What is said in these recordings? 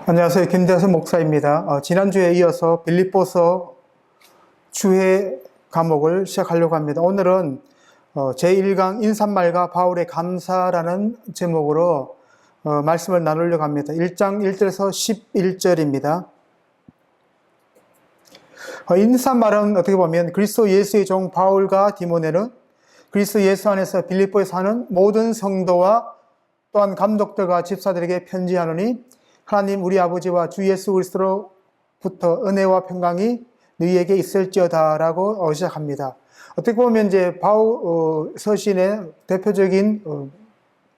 안녕하세요. 김대선 목사입니다. 지난주에 이어서 빌립보서 주해 과목을 시작하려고 합니다. 오늘은 제1강 인사말과 바울의 감사라는 제목으로 말씀을 나누려고 합니다. 1장 1절에서 11절입니다. 인사말은 어떻게 보면 그리스도 예수의 종 바울과 디모데는 그리스도 예수 안에서 빌립보에 사는 모든 성도와 또한 감독들과 집사들에게 편지하노니 하나님 우리 아버지와 주 예수 그리스도로부터 은혜와 평강이 너희에게 있을지어다 라고 시작합니다. 어떻게 보면 이제 바울 서신의 대표적인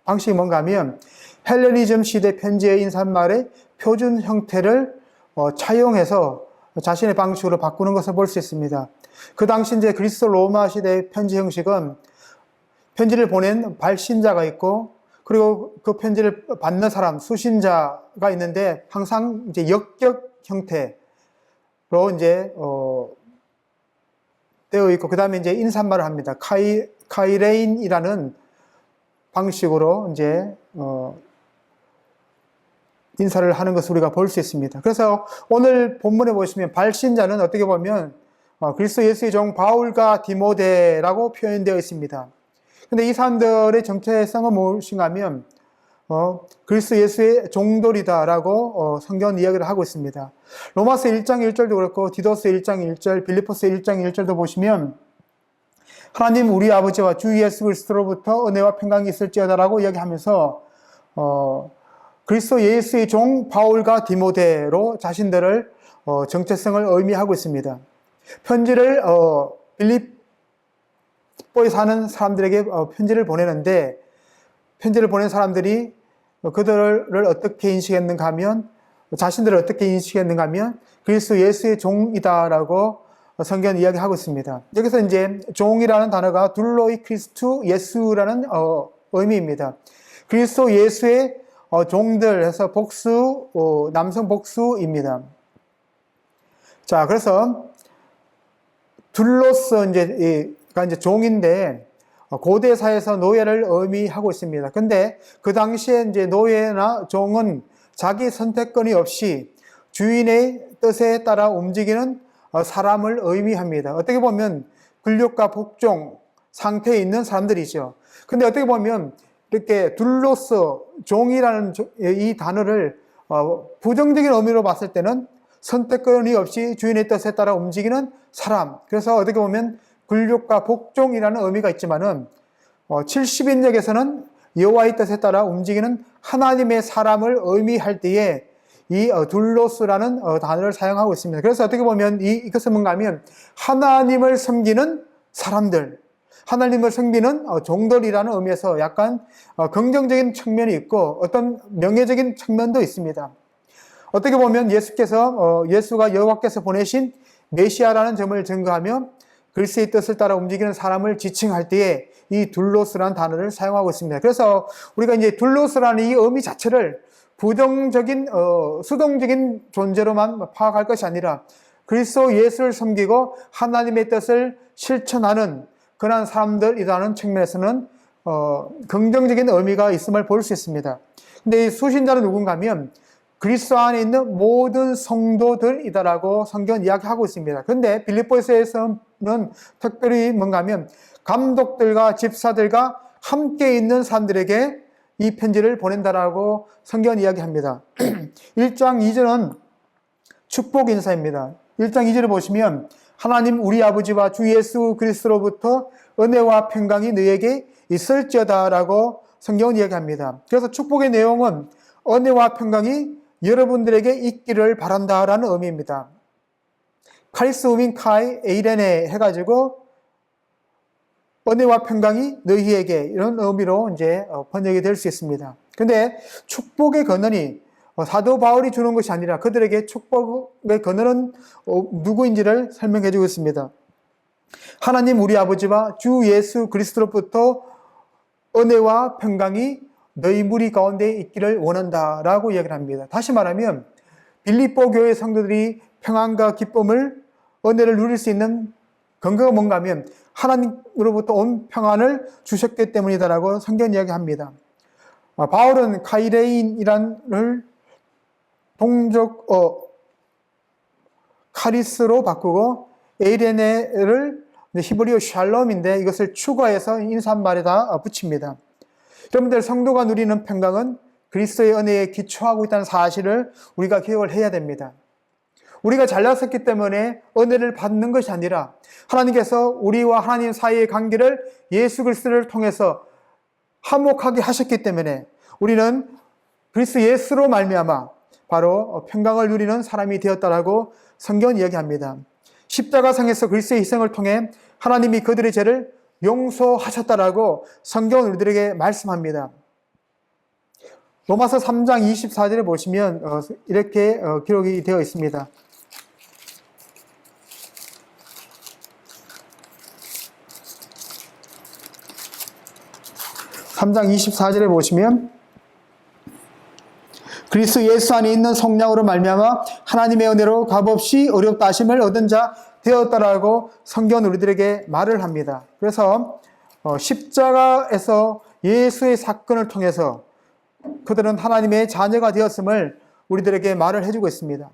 방식이 뭔가 하면 헬레니즘 시대 편지의 인사말의 표준 형태를 차용해서 자신의 방식으로 바꾸는 것을 볼 수 있습니다. 그 당시 이제 그리스 로마 시대 편지 형식은 편지를 보낸 발신자가 있고 그리고 그 편지를 받는 사람, 수신자가 있는데 항상 이제 역격 형태로 이제 되어 있고 그 다음에 이제 인사말을 합니다. 카이레인이라는 방식으로 이제 인사를 하는 것을 우리가 볼 수 있습니다. 그래서 오늘 본문에 보시면 발신자는 어떻게 보면 그리스도 예수의 종 바울과 디모데라고 표현되어 있습니다. 근데 이 사람들의 정체성은 무엇인가 하면 그리스도 예수의 종들이다라고 성경은 이야기를 하고 있습니다. 로마서 1장 1절도 그렇고 디도서 1장 1절, 빌립보서 1장 1절도 보시면 하나님 우리 아버지와 주 예수 그리스도로부터 은혜와 평강이 있을지어다라고 이야기하면서 그리스도 예수의 종 바울과 디모데로 자신들을 정체성을 의미하고 있습니다. 편지를 빌립보에 사는 사람들에게 편지를 보내는데 편지를 보낸 사람들이 그들을 어떻게 인식했는가 하면 자신들을 어떻게 인식했는가 하면 그리스도 예수의 종이다라고 성경은 이야기하고 있습니다. 여기서 이제 종이라는 단어가 둘로이 크리스투 예수라는 의미입니다. 그리스도 예수의 종들 해서 복수, 남성 복수입니다. 자, 그래서 둘로서 이제 종인데 고대 사회에서 노예를 의미하고 있습니다. 근데 그 당시에 이제 노예나 종은 자기 선택권이 없이 주인의 뜻에 따라 움직이는 사람을 의미합니다. 어떻게 보면 권력과 복종 상태에 있는 사람들이죠. 근데 어떻게 보면 이렇게 둘로서 종이라는 이 단어를 부정적인 의미로 봤을 때는 선택권이 없이 주인의 뜻에 따라 움직이는 사람. 그래서 어떻게 보면 권력과 복종이라는 의미가 있지만은 70인역에서는 여호와의 뜻에 따라 움직이는 하나님의 사람을 의미할 때에 이 둘로스라는 단어를 사용하고 있습니다. 그래서 어떻게 보면 이것은 뭔가 하면 하나님을 섬기는 사람들, 하나님을 섬기는 종들이라는 의미에서 약간 긍정적인 측면이 있고 어떤 명예적인 측면도 있습니다. 어떻게 보면 예수가 여호와께서 보내신 메시아라는 점을 증거하며 그리스도의 뜻을 따라 움직이는 사람을 지칭할 때에 이 둘로스라는 단어를 사용하고 있습니다. 그래서 우리가 이제 둘로스라는 이 의미 자체를 부정적인 수동적인 존재로만 파악할 것이 아니라 그리스도 예수를 섬기고 하나님의 뜻을 실천하는 그러한 사람들이라는 측면에서는 긍정적인 의미가 있음을 볼 수 있습니다. 근데 이 수신자는 누군가 하면 그리스도 안에 있는 모든 성도들이다라고 성경은 이야기하고 있습니다. 그런데 빌립보서에서는 특별히 뭔가 하면 감독들과 집사들과 함께 있는 사람들에게 이 편지를 보낸다라고 성경은 이야기합니다. 1장 2절은 축복 인사입니다. 1장 2절을 보시면 하나님 우리 아버지와 주 예수 그리스도로부터 은혜와 평강이 너희에게 있을지어다라고 성경은 이야기합니다. 그래서 축복의 내용은 은혜와 평강이 여러분들에게 있기를 바란다라는 의미입니다. 카리스 우민 카이 에이레네 해가지고 은혜와 평강이 너희에게 이런 의미로 이제 번역이 될 수 있습니다. 근데 축복의 근원이 사도 바울이 주는 것이 아니라 그들에게 축복의 근원은 누구인지를 설명해 주고 있습니다. 하나님 우리 아버지와 주 예수 그리스도로부터 은혜와 평강이 너희 무리 가운데 있기를 원한다라고 이야기를 합니다. 다시 말하면 빌립보 교회 성도들이 평안과 기쁨을, 은혜를 누릴 수 있는 근거가 뭔가 하면 하나님으로부터 온 평안을 주셨기 때문이다라고 성경 이야기합니다. 바울은 카이레인이란을 동적 카리스로 바꾸고 에이레네를 히브리어 샬롬인데 이것을 추가해서 인사말에다 붙입니다. 여러분들, 성도가 누리는 평강은 그리스도의 은혜에 기초하고 있다는 사실을 우리가 기억을 해야 됩니다. 우리가 잘났었기 때문에 은혜를 받는 것이 아니라 하나님께서 우리와 하나님 사이의 관계를 예수 그리스도를 통해서 화목하게 하셨기 때문에 우리는 그리스도 예수로 말미암아 바로 평강을 누리는 사람이 되었다라고 성경은 이야기합니다. 십자가상에서 그리스도의 희생을 통해 하나님이 그들의 죄를 용서하셨다라고 성경은 우리들에게 말씀합니다. 로마서 3장 24절에 보시면 이렇게 기록이 되어 있습니다. (3장 24절에) 보시면 그리스도 예수 안에 있는 성령으로 말미암아 하나님의 은혜로 값없이 어렵다 하심을 얻은 자 되었다라고 성경은 우리들에게 말을 합니다. 그래서 십자가에서 예수의 사건을 통해서 그들은 하나님의 자녀가 되었음을 우리들에게 말을 해주고 있습니다.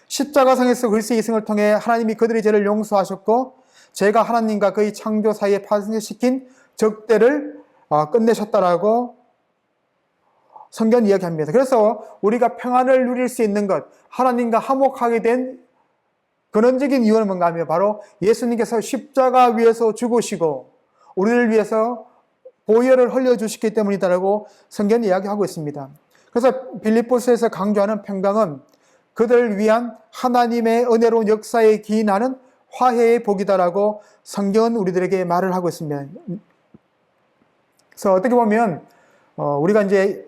십자가상에서 그리스도의 희생을 통해 하나님이 그들의 죄를 용서하셨고 죄가 하나님과 그의 창조 사이에 파생시킨 적대를 끝내셨다라고 성경 이야기합니다. 그래서 우리가 평안을 누릴 수 있는 것, 하나님과 화목하게 된 근원적인 이유는 뭔가 하면 바로 예수님께서 십자가 위에서 죽으시고 우리를 위해서 보혈을 흘려주셨기 때문이다라고 성경이 이야기하고 있습니다. 그래서 빌립보서에서 강조하는 평강은 그들을 위한 하나님의 은혜로운 역사에 기인하는 화해의 복이다라고 성경은 우리들에게 말을 하고 있습니다. 그래서 어떻게 보면 우리가 이제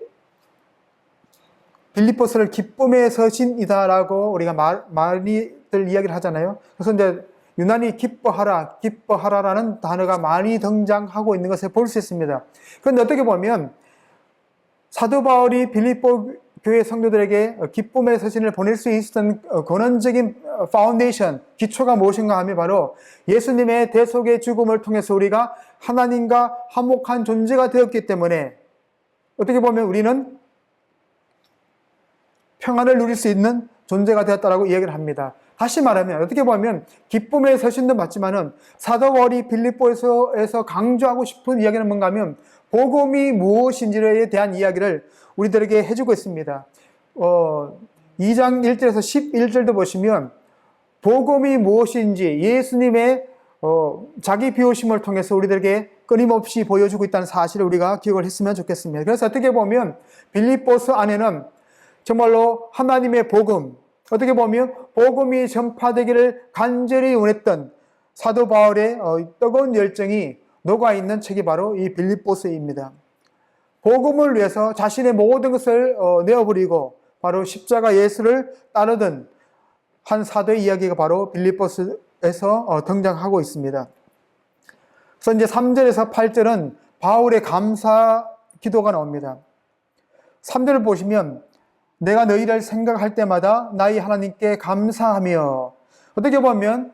빌립보서를 기쁨의 서신이다라고 우리가 많이들 이야기를 하잖아요. 그래서 이제 유난히 기뻐하라라는 단어가 많이 등장하고 있는 것을 볼 수 있습니다. 그런데 어떻게 보면 사도 바울이 빌립보 교회 성도들에게 기쁨의 서신을 보낼 수 있었던 근원적인 파운데이션, 기초가 무엇인가 하면 바로 예수님의 대속의 죽음을 통해서 우리가 하나님과 화목한 존재가 되었기 때문에 어떻게 보면 우리는 평안을 누릴 수 있는 존재가 되었다라고 이야기를 합니다. 다시 말하면 어떻게 보면 기쁨의 서신도 맞지만은 사도 바울이 빌립보에서 강조하고 싶은 이야기는 뭔가 하면 복음이 무엇인지에 대한 이야기를 우리들에게 해주고 있습니다. 2장 1절에서 11절도 보시면 복음이 무엇인지 예수님의 자기 비우심을 통해서 우리들에게 끊임없이 보여주고 있다는 사실을 우리가 기억을 했으면 좋겠습니다. 그래서 어떻게 보면 빌립보서 안에는 정말로 하나님의 복음, 어떻게 보면 복음이 전파되기를 간절히 원했던 사도 바울의 뜨거운 열정이 녹아있는 책이 바로 이 빌립보서입니다. 복음을 위해서 자신의 모든 것을 내어버리고 바로 십자가 예수를 따르던 한 사도의 이야기가 바로 빌립보서에서 등장하고 있습니다. 그래서 이제 3절에서 8절은 바울의 감사 기도가 나옵니다. 3절을 보시면 내가 너희를 생각할 때마다 나의 하나님께 감사하며, 어떻게 보면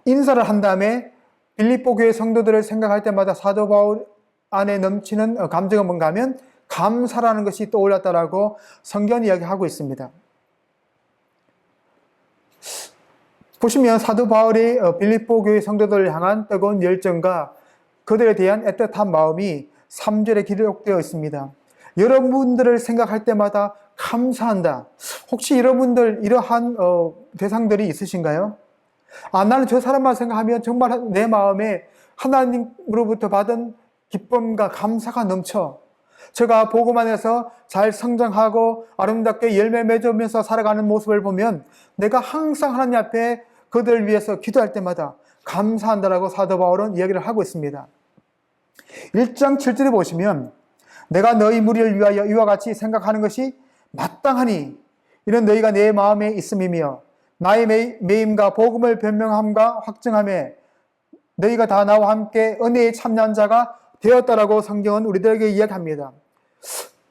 인사를 한 다음에 빌립보 교회 성도들을 생각할 때마다 사도 바울 안에 넘치는 감정은 뭔가 하면 감사라는 것이 떠올랐다라고 성경 이야기하고 있습니다. 보시면 사도 바울이 빌립보 교회 성도들을 향한 뜨거운 열정과 그들에 대한 애틋한 마음이 3절에 기록되어 있습니다. 여러분들을 생각할 때마다 감사한다. 혹시 여러분들 이러한 대상들이 있으신가요? 나는 저 사람만 생각하면 정말 내 마음에 하나님으로부터 받은 기쁨과 감사가 넘쳐. 제가 복음 안에서 잘 성장하고 아름답게 열매 맺으면서 살아가는 모습을 보면 내가 항상 하나님 앞에 그들을 위해서 기도할 때마다 감사한다라고 사도 바울은 이야기를 하고 있습니다. 1장 7절에 보시면 내가 너희 무리를 위하여 이와 같이 생각하는 것이 마땅하니 이는 너희가 내 마음에 있음이며 나의 매임과 복음을 변명함과 확증함에 너희가 다 나와 함께 은혜에 참여한 자가 되었다라고 성경은 우리들에게 이야기합니다.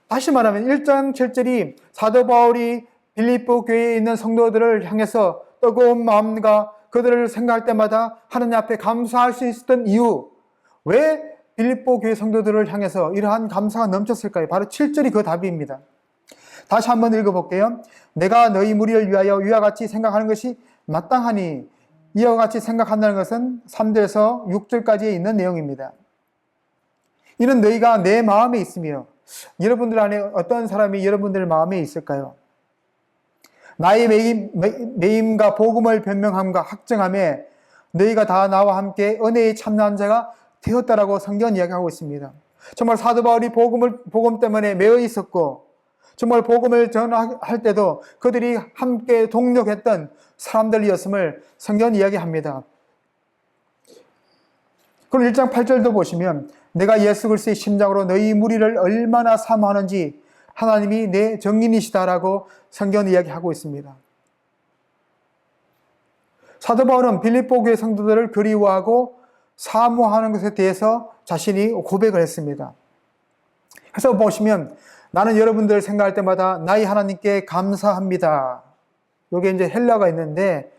다시 말하면 1장 7절이 사도 바울이 빌립보 교회에 있는 성도들을 향해서 뜨거운 마음과 그들을 생각할 때마다 하나님 앞에 감사할 수 있었던 이유, 왜 빌립보 교회 성도들을 향해서 이러한 감사가 넘쳤을까요? 바로 7절이 그 답입니다. 다시 한번 읽어볼게요. 내가 너희 무리를 위하여 이와 같이 생각하는 것이 마땅하니, 이와 같이 생각한다는 것은 3절에서 6절까지에 있는 내용입니다. 이는 너희가 내 마음에 있으며, 여러분들 안에 어떤 사람이 여러분들 마음에 있을까요? 나의 매임과 복음을 변명함과 확증함에 너희가 다 나와 함께 은혜의 참나한 자가 되었다라고 성경은 이야기하고 있습니다. 정말 사도 바울이 복음 때문에 매여 있었고, 정말 복음을 전할 때도 그들이 함께 동력했던 사람들이었음을 성경은 이야기합니다. 그럼 1장 8절도 보시면 내가 예수 그리스도의 심장으로 너희 무리를 얼마나 사모하는지 하나님이 내 정인이시다라고 성경은 이야기하고 있습니다. 사도 바울은 빌립보 교회 성도들을 그리워하고 사모하는 것에 대해서 자신이 고백을 했습니다. 그래서 보시면 나는 여러분들 생각할 때마다 나의 하나님께 감사합니다. 여기 이제 헬라가 있는데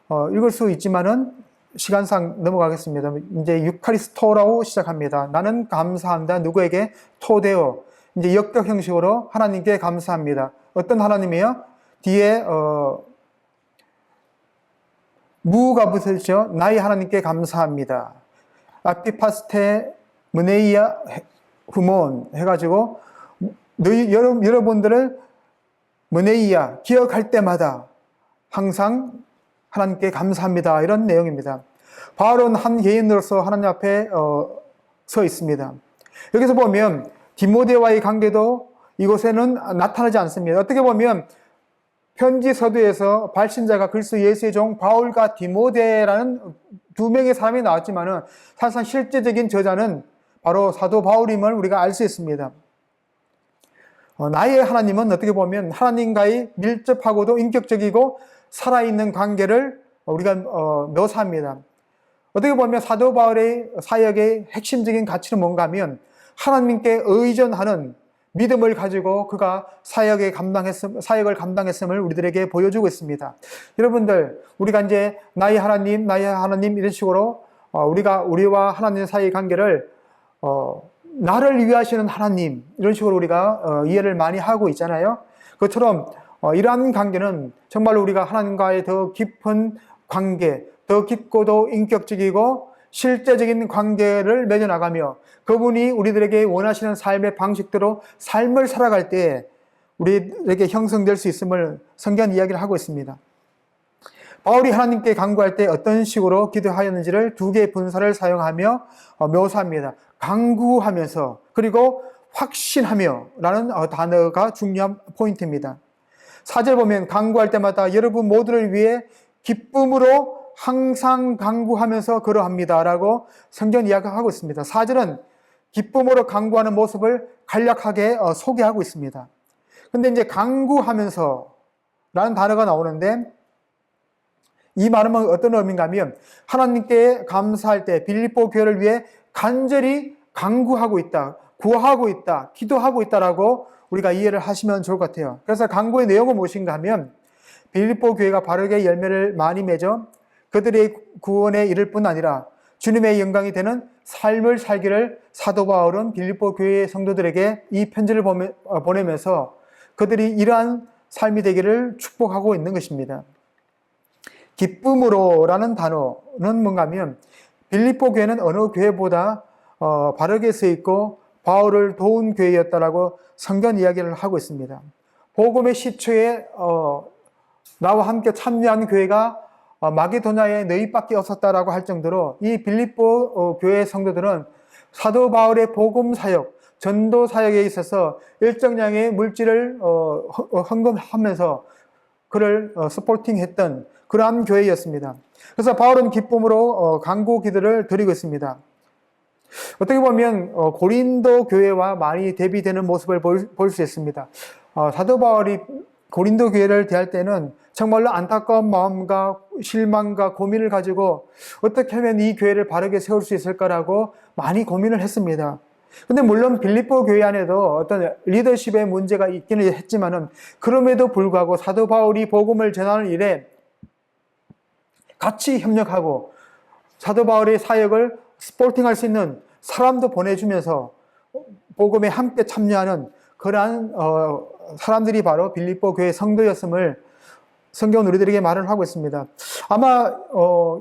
읽을 수 있지만은 시간상 넘어가겠습니다. 이제 유카리스토라고 시작합니다. 나는 감사합니다. 누구에게? 토데오. 이제 역격 형식으로 하나님께 감사합니다. 어떤 하나님이에요? 뒤에 무가 붙었죠. 나의 하나님께 감사합니다. 아피파스테 무네이아 후몬 해가지고 여러분들을 무네이아 기억할 때마다 항상 하나님께 감사합니다. 이런 내용입니다. 바울은 한 개인으로서 하나님 앞에 서 있습니다. 여기서 보면 디모데와의 관계도 이곳에는 나타나지 않습니다. 어떻게 보면 편지 서두에서 발신자가 그리스도 예수의 종 바울과 디모데라는 두 명의 사람이 나왔지만은 사실상 실제적인 저자는 바로 사도 바울임을 우리가 알 수 있습니다. 나의 하나님은 어떻게 보면 하나님과의 밀접하고도 인격적이고 살아있는 관계를 우리가 묘사합니다. 어떻게 보면 사도 바울의 사역의 핵심적인 가치는 뭔가 하면 하나님께 의존하는 믿음을 가지고 그가 사역을 감당했음을 우리들에게 보여주고 있습니다. 여러분들, 우리가 이제 나의 하나님 이런 식으로 우리와 하나님 사이의 관계를 나를 위하시는 하나님 이런 식으로 우리가 이해를 많이 하고 있잖아요. 그것처럼 이러한 관계는 정말로 우리가 하나님과의 더 깊은 관계, 더 깊고도 인격적이고 실제적인 관계를 맺어나가며 그분이 우리들에게 원하시는 삶의 방식대로 삶을 살아갈 때 우리에게 형성될 수 있음을 성경은 이야기를 하고 있습니다. 바울이 하나님께 간구할 때 어떤 식으로 기도하였는지를 두 개의 분사를 사용하며 묘사합니다. 간구하면서 그리고 확신하며 라는 단어가 중요한 포인트입니다. 4절 보면 간구할 때마다 여러분 모두를 위해 기쁨으로 항상 간구하면서 그러합니다 라고 성경 이야기하고 있습니다. 4절은 기쁨으로 간구하는 모습을 간략하게 소개하고 있습니다. 근데 이제 간구하면서 라는 단어가 나오는데 이 말은 어떤 의미인가 하면 하나님께 감사할 때 빌립보 교회를 위해 간절히 간구하고 있다, 구하고 있다, 기도하고 있다라고 우리가 이해를 하시면 좋을 것 같아요. 그래서 간구의 내용은 무엇인가 하면 빌립보 교회가 바르게 열매를 많이 맺어 그들의 구원에 이를 뿐 아니라 주님의 영광이 되는 삶을 살기를 사도 바울은 빌립보 교회의 성도들에게 이 편지를 보내면서 그들이 이러한 삶이 되기를 축복하고 있는 것입니다. 기쁨으로라는 단어는 뭔가 하면 빌립보 교회는 어느 교회보다 바르게 쓰여있고 바울을 도운 교회였다라고 성경 이야기를 하고 있습니다. 복음의 시초에 나와 함께 참여한 교회가 마게도냐에 너희밖에 없었다라고 할 정도로 이 빌립보 교회 성도들은 사도 바울의 복음 사역, 전도 사역에 있어서 일정량의 물질을 헌금하면서 그를 서포팅했던 그러한 교회였습니다. 그래서 바울은 기쁨으로 간구 기도를 드리고 있습니다. 어떻게 보면 고린도 교회와 많이 대비되는 모습을 볼 수 있습니다. 사도 바울이 고린도 교회를 대할 때는 정말로 안타까운 마음과 실망과 고민을 가지고 어떻게 하면 이 교회를 바르게 세울 수 있을까라고 많이 고민을 했습니다. 근데 물론 빌립보 교회 안에도 어떤 리더십의 문제가 있기는 했지만은 그럼에도 불구하고 사도 바울이 복음을 전하는 일에 같이 협력하고 사도 바울의 사역을 스포팅할 수 있는 사람도 보내주면서 복음에 함께 참여하는 그러한 사람들이 바로 빌립보 교회 성도였음을 성경은 우리들에게 말을 하고 있습니다. 아마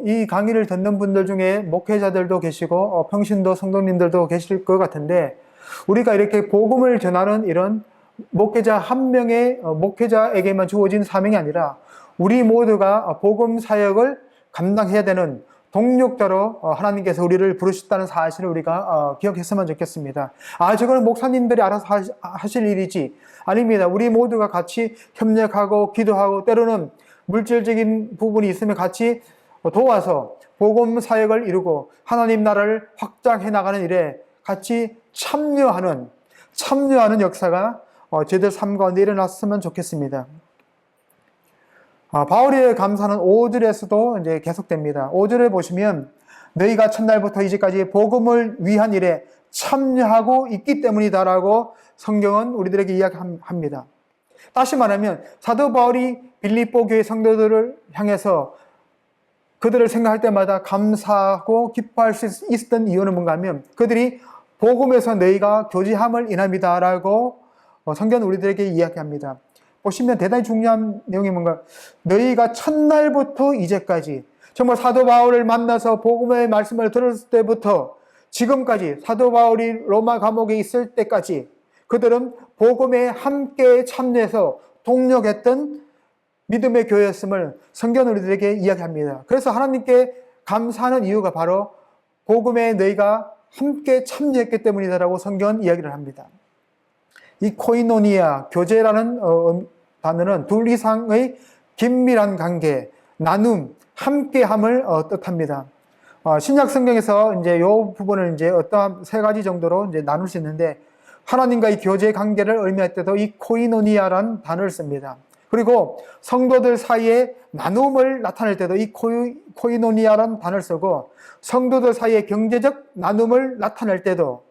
이 강의를 듣는 분들 중에 목회자들도 계시고 평신도 성도님들도 계실 것 같은데, 우리가 이렇게 복음을 전하는 이런 목회자 한 명의 목회자에게만 주어진 사명이 아니라 우리 모두가 복음 사역을 감당해야 되는 동력자로 하나님께서 우리를 부르셨다는 사실을 우리가 기억했으면 좋겠습니다. 저거는 목사님들이 알아서 하실 일이지. 아닙니다. 우리 모두가 같이 협력하고 기도하고 때로는 물질적인 부분이 있으면 같이 도와서 복음 사역을 이루고 하나님 나라를 확장해 나가는 일에 같이 참여하는 역사가 저희들 삶 가운데 일어났으면 좋겠습니다. 바울의 감사는 5절에서도 이제 계속됩니다. 5절에 보시면 너희가 첫날부터 이제까지 복음을 위한 일에 참여하고 있기 때문이다라고 성경은 우리들에게 이야기합니다. 다시 말하면 사도 바울이 빌립보 교회 성도들을 향해서 그들을 생각할 때마다 감사하고 기뻐할 수 있었던 이유는 뭔가 하면 그들이 복음에서 너희가 교제함을 인함이다라고 성경은 우리들에게 이야기합니다. 보시면 대단히 중요한 내용이 뭔가, 너희가 첫날부터 이제까지, 정말 사도 바울을 만나서 복음의 말씀을 들었을 때부터 지금까지, 사도 바울이 로마 감옥에 있을 때까지 그들은 복음에 함께 참여해서 동력했던 믿음의 교회였음을 성경은 우리들에게 이야기합니다. 그래서 하나님께 감사하는 이유가 바로 복음에 너희가 함께 참여했기 때문이다라고 성경은 이야기를 합니다. 이 코이노니아, 교제라는 단어는 둘 이상의 긴밀한 관계, 나눔, 함께함을 뜻합니다. 신약 성경에서 이제 이 부분을 이제 어떠한 세 가지 정도로 이제 나눌 수 있는데, 하나님과의 교제 관계를 의미할 때도 이 코이노니아라는 단어를 씁니다. 그리고 성도들 사이에 나눔을 나타낼 때도 이 코이노니아라는 단어를 쓰고, 성도들 사이에 경제적 나눔을 나타낼 때도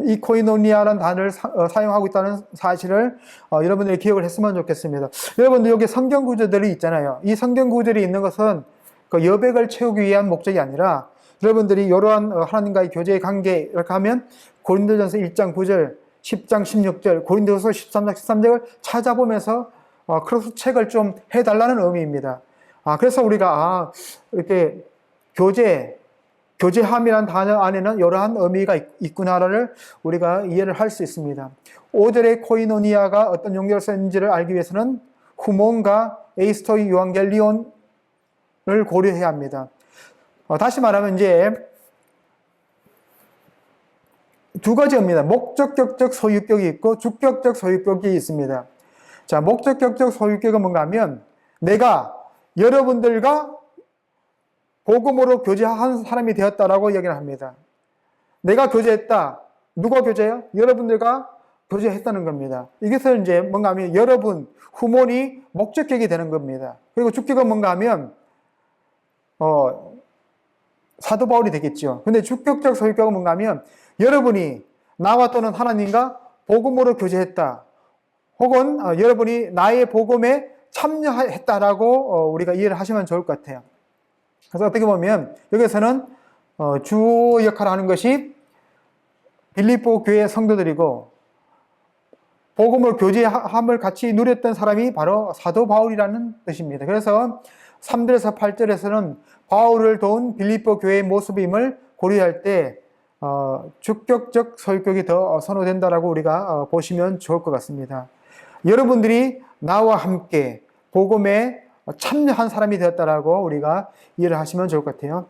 이 코이노니아라는 단어를 사용하고 있다는 사실을 여러분들이 기억을 했으면 좋겠습니다. 여러분들 여기 성경 구절들이 있잖아요. 이 성경 구절이 있는 것은 그 여백을 채우기 위한 목적이 아니라, 여러분들이 이러한 하나님과의 교제의 관계 이렇게 하면 고린도전서 1장 9절, 10장 16절, 고린도서 13장 13절을 찾아보면서 크로스책을 좀 해달라는 의미입니다. 그래서 우리가 이렇게 교제함이라는 단어 안에는 여러한 의미가 있구나를 우리가 이해를 할 수 있습니다. 5절의 코이노니아가 어떤 용도로 쓰는지를 알기 위해서는 후몬과 에이스토이 유앙겔리온을 고려해야 합니다. 다시 말하면 이제 두 가지입니다. 목적격적 소유격이 있고 주격적 소유격이 있습니다. 자, 목적격적 소유격은 뭔가 하면 내가 여러분들과 복음으로 교제한 사람이 되었다라고 이야기를 합니다. 내가 교제했다. 누가 교제해요? 여러분들과 교제했다는 겁니다. 이것을 이제 뭔가 하면 여러분, 후몬이 목적격이 되는 겁니다. 그리고 주격은 뭔가 하면 사도 바울이 되겠죠. 근데 주격적 소유격은 뭔가 하면 여러분이 나와 또는 하나님과 복음으로 교제했다. 혹은 여러분이 나의 복음에 참여했다라고 우리가 이해를 하시면 좋을 것 같아요. 그래서 어떻게 보면 여기서는 주 역할을 하는 것이 빌립보 교회 성도들이고, 복음을 교제함을 같이 누렸던 사람이 바로 사도 바울이라는 뜻입니다. 그래서 3절에서 8절에서는 바울을 도운 빌립보 교회의 모습임을 고려할 때 주격적 소유격이 더 선호된다라고 우리가 보시면 좋을 것 같습니다. 여러분들이 나와 함께 복음에 참여한 사람이 되었다라고 우리가 이해를 하시면 좋을 것 같아요.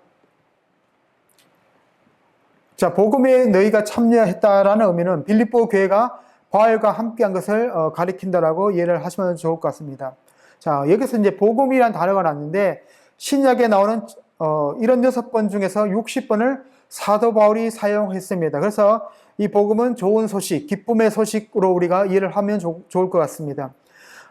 자, 복음에 너희가 참여했다라는 의미는 빌립보 교회가 바울과 함께한 것을 가리킨다라고 이해를 하시면 좋을 것 같습니다. 자, 여기서 이제 복음이란 단어가 나왔는데 신약에 나오는 76번 중에서 60번을 사도 바울이 사용했습니다. 그래서 이 복음은 좋은 소식, 기쁨의 소식으로 우리가 이해를 하면 좋을 것 같습니다.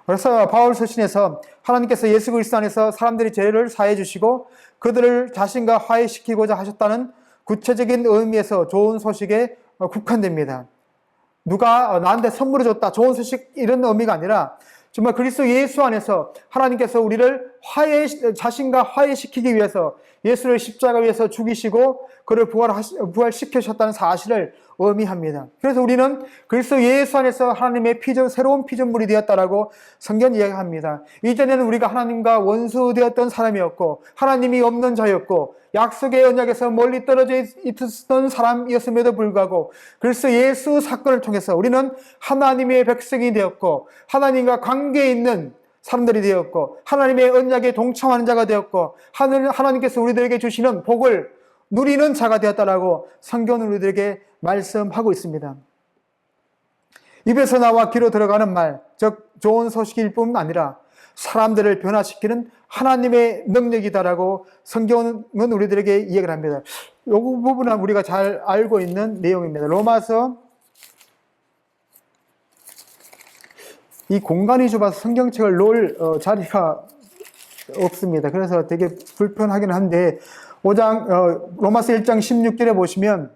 그래서 바울 서신에서 하나님께서 예수 그리스도 안에서 사람들이 죄를 사해 주시고 그들을 자신과 화해시키고자 하셨다는 구체적인 의미에서 좋은 소식에 국한됩니다. 누가 나한테 선물을 줬다, 좋은 소식, 이런 의미가 아니라 정말 그리스도 예수 안에서 하나님께서 우리를 자신과 화해시키기 위해서 예수를 십자가 위에서 죽이시고 그를 부활시키셨다는 사실을 의미합니다. 그래서 우리는 그리스도 예수 안에서 하나님의 새로운 피조물이 되었다라고 성경이 이야기합니다. 이전에는 우리가 하나님과 원수되었던 사람이었고 하나님이 없는 자였고 약속의 언약에서 멀리 떨어져 있었던 사람이었음에도 불구하고 그리스도 예수 사건을 통해서 우리는 하나님의 백성이 되었고 하나님과 관계에 있는 사람들이 되었고 하나님의 언약에 동참하는 자가 되었고 하나님께서 우리들에게 주시는 복을 누리는 자가 되었다라고 성경은 우리들에게 말씀하고 있습니다. 입에서 나와 귀로 들어가는 말, 즉 좋은 소식일 뿐 아니라 사람들을 변화시키는 하나님의 능력이다라고 성경은 우리들에게 이야기를 합니다. 이 부분은 우리가 잘 알고 있는 내용입니다. 로마서, 이 공간이 좁아서 성경책을 놓을 자리가 없습니다. 그래서 되게 불편하긴 한데 로마서 1장 16절에 보시면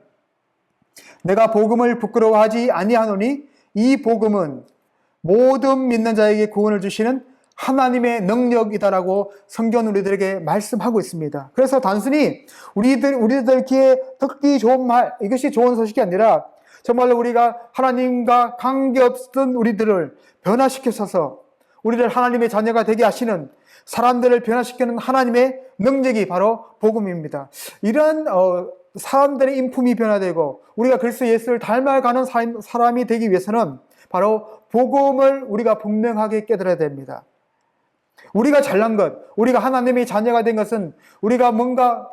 내가 복음을 부끄러워하지 아니하노니 이 복음은 모든 믿는 자에게 구원을 주시는 하나님의 능력이다라고 성경은 우리들에게 말씀하고 있습니다. 그래서 단순히 우리들끼리 듣기 좋은 말, 이것이 좋은 소식이 아니라 정말로 우리가 하나님과 관계없던 우리들을 변화시켜서 우리를 하나님의 자녀가 되게 하시는, 사람들을 변화시키는 하나님의 능력이 바로 복음입니다. 이런 사람들의 인품이 변화되고 우리가 그리스도 예수를 닮아가는 사람이 되기 위해서는 바로 복음을 우리가 분명하게 깨달아야 됩니다. 우리가 잘난 것, 우리가 하나님의 자녀가 된 것은 우리가 뭔가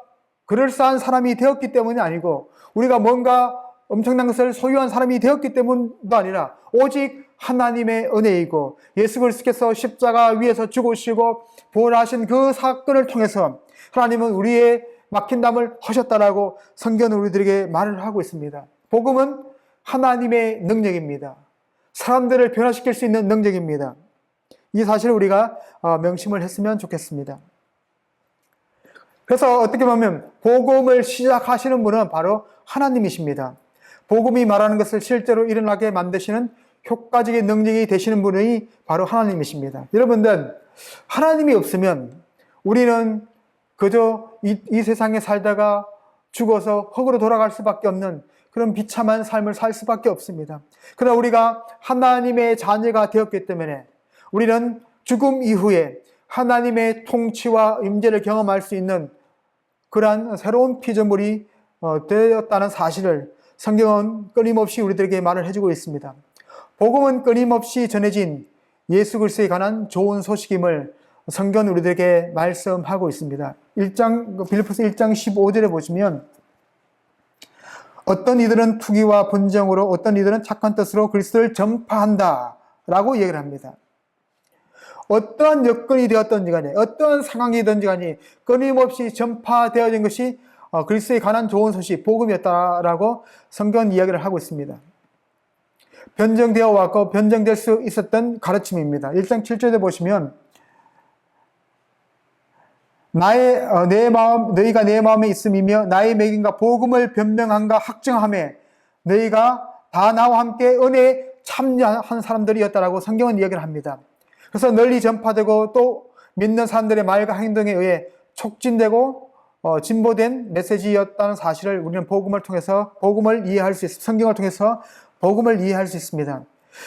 그럴싸한 사람이 되었기 때문이 아니고 우리가 뭔가 엄청난 것을 소유한 사람이 되었기 때문도 아니라 오직 하나님의 은혜이고 예수 그리스도께서 십자가 위에서 죽으시고 부활하신 그 사건을 통해서 하나님은 우리의 막힌 담을 하셨다라고 성경은 우리들에게 말을 하고 있습니다. 복음은 하나님의 능력입니다. 사람들을 변화시킬 수 있는 능력입니다. 이 사실을 우리가 명심을 했으면 좋겠습니다. 그래서 어떻게 보면 복음을 시작하시는 분은 바로 하나님이십니다. 복음이 말하는 것을 실제로 일어나게 만드시는 효과적인 능력이 되시는 분이 바로 하나님이십니다. 여러분들, 하나님이 없으면 우리는 그저 이 세상에 살다가 죽어서 흙으로 돌아갈 수밖에 없는 그런 비참한 삶을 살 수밖에 없습니다. 그러나 우리가 하나님의 자녀가 되었기 때문에 우리는 죽음 이후에 하나님의 통치와 임재를 경험할 수 있는 그러한 새로운 피조물이 되었다는 사실을 성경은 끊임없이 우리들에게 말을 해주고 있습니다. 복음은 끊임없이 전해진 예수 그리스도에 관한 좋은 소식임을 성경은 우리들에게 말씀하고 있습니다. 빌립보서 1장 15절에 보시면 어떤 이들은 투기와 분정으로 어떤 이들은 착한 뜻으로 그리스도를 전파한다 라고 얘기를 합니다. 어떠한 여건이 되었던지 간에 어떠한 상황이든지 간에 끊임없이 전파되어진 것이 그리스도에 관한 좋은 소식, 복음이었다라고 성경은 이야기를 하고 있습니다. 변정되어 왔고 변정될 수 있었던 가르침입니다. 1장 7절에 보시면 너희가 내 마음에 있음이며 나의 먹임과 복음을 변명함과 확증함에 너희가 다 나와 함께 은혜에 참여한 사람들이었다라고 성경은 이야기를 합니다. 그래서 널리 전파되고 또 믿는 사람들의 말과 행동에 의해 촉진되고 진보된 메시지였다는 사실을 우리는 복음을 통해서 복음을 이해할 수 있습니다. 성경을 통해서 복음을 이해할 수 있습니다.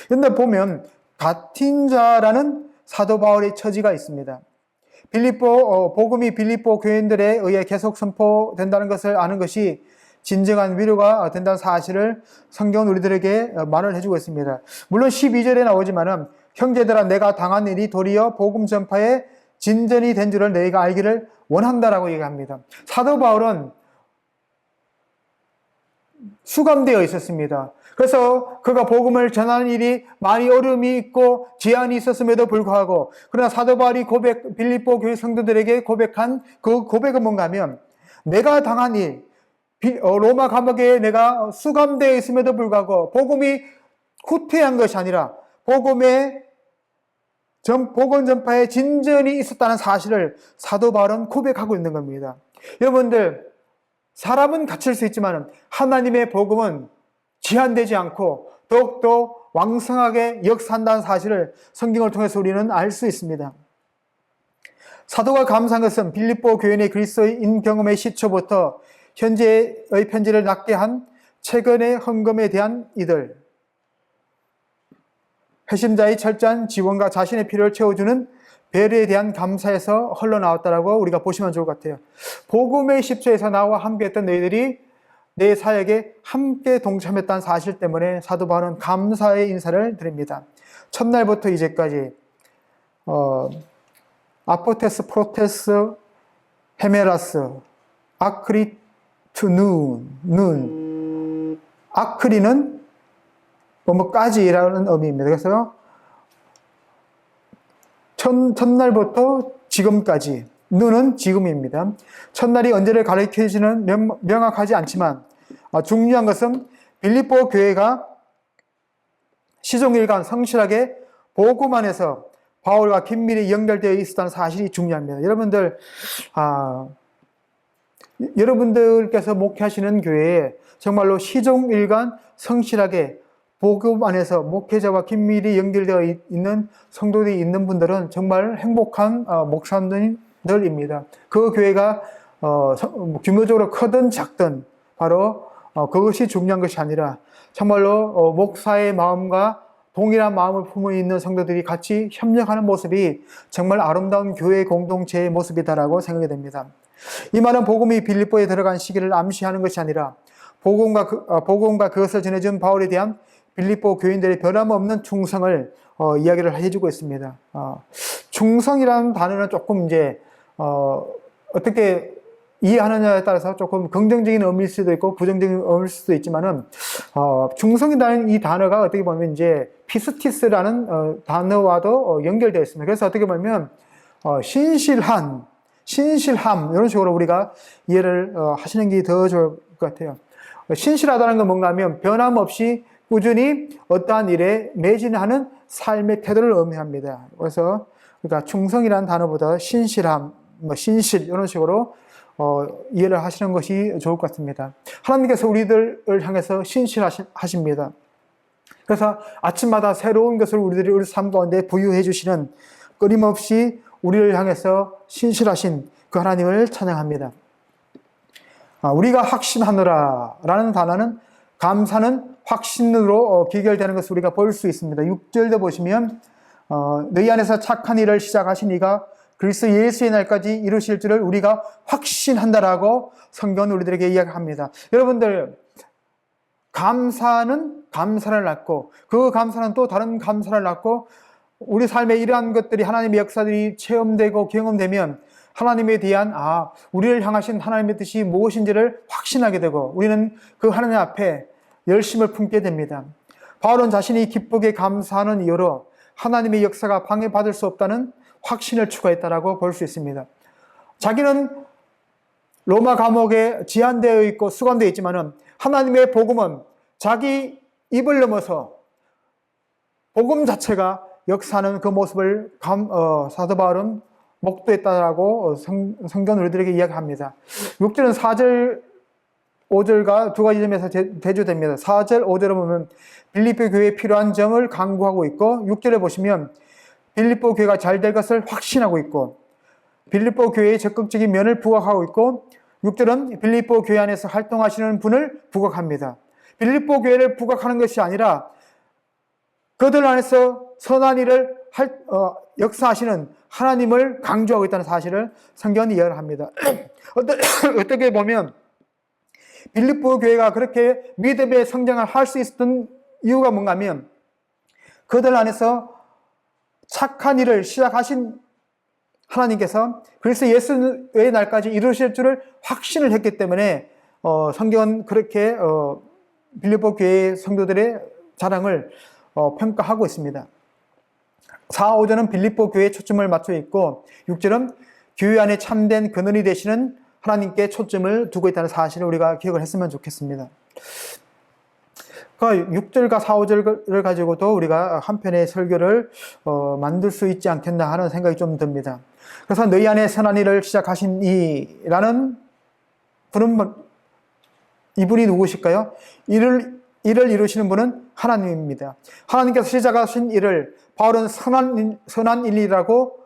그런데 보면 같은 자라는 사도 바울의 처지가 있습니다. 복음이 빌립보 교인들에 의해 계속 선포된다는 것을 아는 것이 진정한 위로가 된다는 사실을 성경은 우리들에게 말을 해주고 있습니다. 물론 12절에 나오지만은 형제들아 내가 당한 일이 도리어 복음 전파에 진전이 된 줄을 너희가 알기를 원한다라고 얘기합니다. 사도 바울은 수감되어 있었습니다. 그래서 그가 복음을 전하는 일이 많이 어려움이 있고 제한이 있었음에도 불구하고 그러나 사도 바울이 빌립보 교회 성도들에게 고백한 그 고백은 뭔가 하면 내가 당한 일, 로마 감옥에 내가 수감되어 있음에도 불구하고 복음이 후퇴한 것이 아니라 복음 전파에 진전이 있었다는 사실을 사도 바울은 고백하고 있는 겁니다. 여러분들, 사람은 갇힐 수 있지만 하나님의 복음은 제한되지 않고 더욱더 왕성하게 역사한다는 사실을 성경을 통해서 우리는 알 수 있습니다. 사도가 감사한 것은 빌립보 교인의 그리스도인 경험의 시초부터 현재의 편지를 낫게 한 최근의 헌금에 대한 이들, 회심자의 철저한 지원과 자신의 필요를 채워주는 배려에 대한 감사에서 흘러나왔다라고 우리가 보시면 좋을 것 같아요. 복음의 10조에서 나와 함께했던 너희들이 내 사역에 함께 동참했다는 사실 때문에 사도 바울은 감사의 인사를 드립니다. 첫날부터 이제까지 아포테스, 프로테스, 헤메라스, 아크리투, 눈. 아크리는 뭐뭐까지라는 의미입니다. 그래서 첫날부터 지금까지, 눈은 지금입니다. 첫날이 언제를 가리키지는 명확하지 않지만 중요한 것은 빌립보 교회가 시종일관 성실하게 복음 안에서 바울과 긴밀히 연결되어 있었다는 사실이 중요합니다. 여러분들께서 목회하시는 교회에 정말로 시종일관 성실하게 복음 안에서 목회자와 긴밀히 연결되어 있는 성도들이 있는 분들은 정말 행복한 목사님들입니다. 그 교회가 규모적으로 크든 작든 바로 그것이 중요한 것이 아니라 정말로 목사의 마음과 동일한 마음을 품고 있는 성도들이 같이 협력하는 모습이 정말 아름다운 교회 공동체의 모습이다라고 생각이 됩니다. 이 말은 복음이 빌립보에 들어간 시기를 암시하는 것이 아니라 복음과 그것을 전해준 바울에 대한 빌립보 교인들의 변함없는 충성을 이야기를 해주고 있습니다. 충성이라는 단어는 조금 이제 어떻게 이해하느냐에 따라서 조금 긍정적인 의미일 수도 있고 부정적인 의미일 수도 있지만은 충성이라는 이 단어가 어떻게 보면 이제 피스티스라는 단어와도 연결되어 있습니다. 그래서 어떻게 보면 신실함 이런 식으로 우리가 이해를 하시는 게 더 좋을 것 같아요. 신실하다는 건 뭔가 하면 변함없이 꾸준히 어떠한 일에 매진하는 삶의 태도를 의미합니다. 그래서 그러니까 충성이라는 단어보다 신실함, 신실 이런 식으로 이해를 하시는 것이 좋을 것 같습니다. 하나님께서 우리들을 향해서 신실하십니다. 그래서 아침마다 새로운 것을 우리 삶 가운데 부유해 주시는 끊임없이 우리를 향해서 신실하신 그 하나님을 찬양합니다. 우리가 확신하노라 라는 단어는 감사는 확신으로 기결되는 것을 우리가 볼 수 있습니다. 6절도 보시면 너희 안에서 착한 일을 시작하신 이가 그리스도 예수의 날까지 이루실 줄을 우리가 확신한다라고 성경은 우리들에게 이야기합니다. 여러분들, 감사는 감사를 낳고 그 감사는 또 다른 감사를 낳고 우리 삶에 이러한 것들이 하나님의 역사들이 체험되고 경험되면 하나님에 대한 우리를 향하신 하나님의 뜻이 무엇인지를 확신하게 되고 우리는 그 하나님 앞에 열심을 품게 됩니다. 바울은 자신이 기쁘게 감사하는 이유로 하나님의 역사가 방해받을 수 없다는 확신을 추구했다라고 볼 수 있습니다. 자기는 로마 감옥에 지한되어 있고 수감되어 있지만은 하나님의 복음은 자기 입을 넘어서 복음 자체가 역사하는 그 모습을 사도 바울은 목도했다라고 성경 우리들에게 이야기합니다. 6절은 4절, 5절과 두 가지 점에서 대조됩니다. 4절, 5절을 보면 빌립보 교회에 필요한 점을 강구하고 있고 6절에 보시면 빌립보 교회가 잘 될 것을 확신하고 있고 빌립보 교회의 적극적인 면을 부각하고 있고 6절은 빌립보 교회 안에서 활동하시는 분을 부각합니다. 빌립보 교회를 부각하는 것이 아니라 그들 안에서 선한 일을 역사하시는 하나님을 강조하고 있다는 사실을 성경은 이해를 합니다. 어떻게 보면 빌립보 교회가 그렇게 믿음의 성장을 할 수 있었던 이유가 뭔가 하면 그들 안에서 착한 일을 시작하신 하나님께서 그리스도 예수의 날까지 이루실 줄을 확신을 했기 때문에 성경은 그렇게 빌립보 교회의 성도들의 자랑을 평가하고 있습니다. 4, 5절은 빌립보 교회에 초점을 맞춰 있고 6절은 교회 안에 참된 근원이 되시는 하나님께 초점을 두고 있다는 사실을 우리가 기억을 했으면 좋겠습니다. 그러니까 6절과 4, 5절을 가지고도 우리가 한편의 설교를 만들 수 있지 않겠나 하는 생각이 좀 듭니다. 그래서 너희 안에 선한 일을 시작하신 이라는 이분이 누구실까요? 이를 이루시는 분은 하나님입니다. 하나님께서 시작하신 일을 바울은 선한 일이라고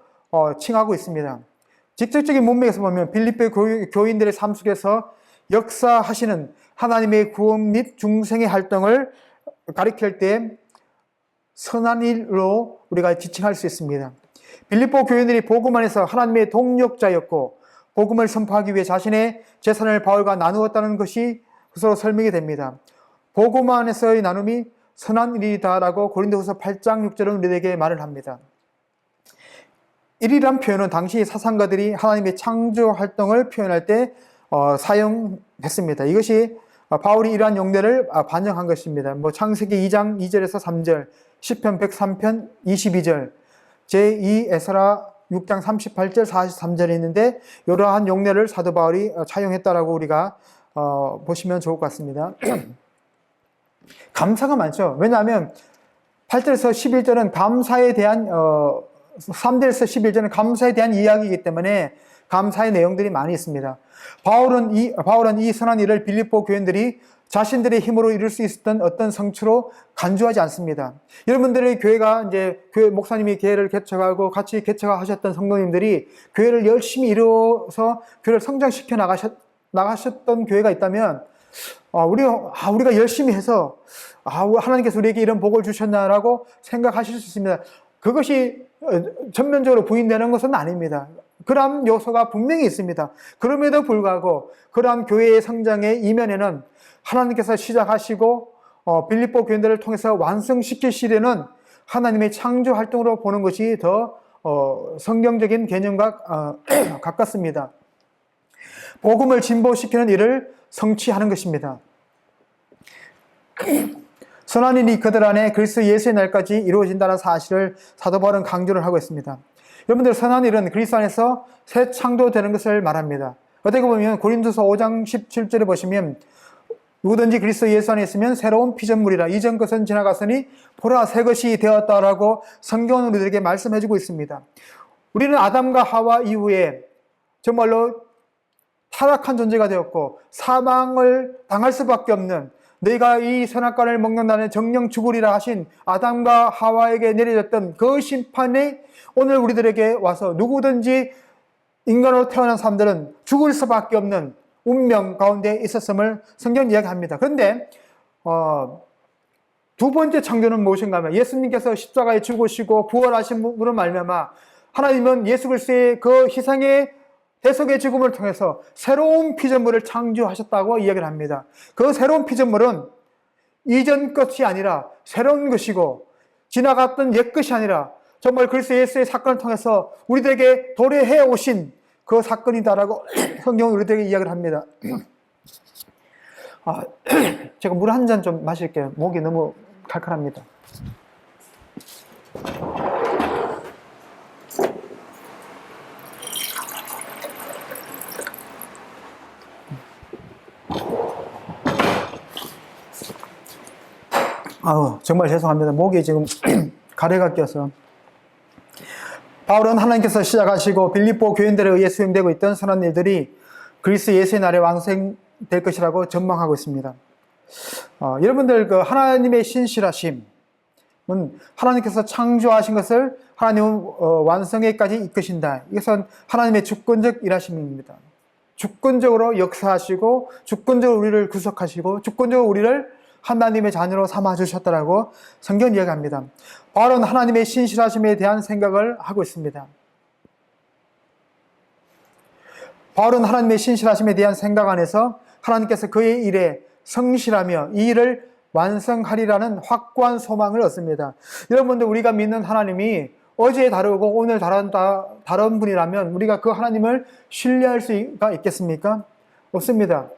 칭하고 있습니다. 직접적인 문맥에서 보면 빌립보 교인들의 삶 속에서 역사하시는 하나님의 구원 및 중생의 활동을 가리킬 때 선한 일로 우리가 지칭할 수 있습니다. 빌립보 교인들이 복음 안에서 하나님의 동력자였고 복음을 선포하기 위해 자신의 재산을 바울과 나누었다는 것이 서로 설명이 됩니다. 복음 안에서의 나눔이 선한 일이다라고 고린도후서 8장 6절은 우리에게 말을 합니다. 일이란 표현은 당시 사상가들이 하나님의 창조 활동을 표현할 때 사용했습니다. 이것이 바울이 이러한 용례를 반영한 것입니다. 창세기 2장 2절에서 3절, 시편 103편 22절, 제2 에스라 6장 38절 43절에 있는데 이러한 용례를 사도 바울이 차용했다라고 우리가 보시면 좋을 것 같습니다. 감사가 많죠. 왜냐하면 8절에서 11절은 감사에 대한 3절에서 11절은 감사에 대한 이야기이기 때문에 감사의 내용들이 많이 있습니다. 바울은 이 선한 일을 빌립보 교인들이 자신들의 힘으로 이룰 수 있었던 어떤 성취로 간주하지 않습니다. 여러분들의 교회가 이제 교회 목사님이 교회를 개척하고 같이 개척하셨던 성도님들이 교회를 열심히 이루어서 교회를 성장시켜 나가셨던 교회가 있다면 우리가 열심히 해서 하나님께서 우리에게 이런 복을 주셨나라고 생각하실 수 있습니다. 그것이 전면적으로 부인되는 것은 아닙니다. 그러한 요소가 분명히 있습니다. 그럼에도 불구하고 그러한 교회의 성장의 이면에는 하나님께서 시작하시고 빌립보 교인들을 통해서 완성시키시려는 하나님의 창조 활동으로 보는 것이 더 성경적인 개념과 가깝습니다. 복음을 진보시키는 일을 성취하는 것입니다. 선한 일이 그들 안에 그리스도 예수의 날까지 이루어진다는 사실을 사도 바울은 강조를 하고 있습니다. 여러분들, 선한 일은 그리스도 안에서 새 창조되는 것을 말합니다. 어떻게 보면 고린도서 5장 17절에 보시면 누구든지 그리스도 예수 안에 있으면 새로운 피조물이라 이전 것은 지나갔으니 보라 새 것이 되었다라고 성경은 우리들에게 말씀해주고 있습니다. 우리는 아담과 하와 이후에 정말로 타락한 존재가 되었고 사망을 당할 수밖에 없는, 너희가 이 선악과를 먹는다는 정령 죽으리라 하신 아담과 하와에게 내려졌던 그 심판이 오늘 우리들에게 와서 누구든지 인간으로 태어난 사람들은 죽을 수밖에 없는 운명 가운데 있었음을 성경 이야기합니다. 그런데 두 번째 창조는 무엇인가 하면 예수님께서 십자가에 죽으시고 부활하신 분으로 말미암아 하나님은 예수 그리스도의 그 희생의 대속의 죽음을 통해서 새로운 피조물을 창조하셨다고 이야기를 합니다. 그 새로운 피조물은 이전 것이 아니라 새로운 것이고 지나갔던 옛 것이 아니라 정말 그리스도 예수의 사건을 통해서 우리들에게 도래해 오신 그 사건이다라고 성경은 우리들에게 이야기를 합니다. 제가 물 한 잔 좀 마실게요. 목이 너무 칼칼합니다. 정말 죄송합니다. 목이 지금 가래가 껴서. 바울은 하나님께서 시작하시고 빌립보 교인들에 의해 수행되고 있던 선한 일들이 그리스도 예수의 날에 완성될 것이라고 전망하고 있습니다. 여러분들, 그 하나님의 신실하심은 하나님께서 창조하신 것을 하나님은 완성에까지 이끄신다. 이것은 하나님의 주권적 일하심입니다. 주권적으로 역사하시고 주권적으로 우리를 구속하시고 주권적으로 우리를 하나님의 자녀로 삼아주셨다라고 성경 이야기합니다. 바울은 하나님의 신실하심에 대한 생각을 하고 있습니다. 바울은 하나님의 신실하심에 대한 생각 안에서 하나님께서 그의 일에 성실하며 이 일을 완성하리라는 확고한 소망을 얻습니다. 여러분들, 우리가 믿는 하나님이 어제 다르고 오늘 다른 분이라면 우리가 그 하나님을 신뢰할 수가 있겠습니까? 없습니다.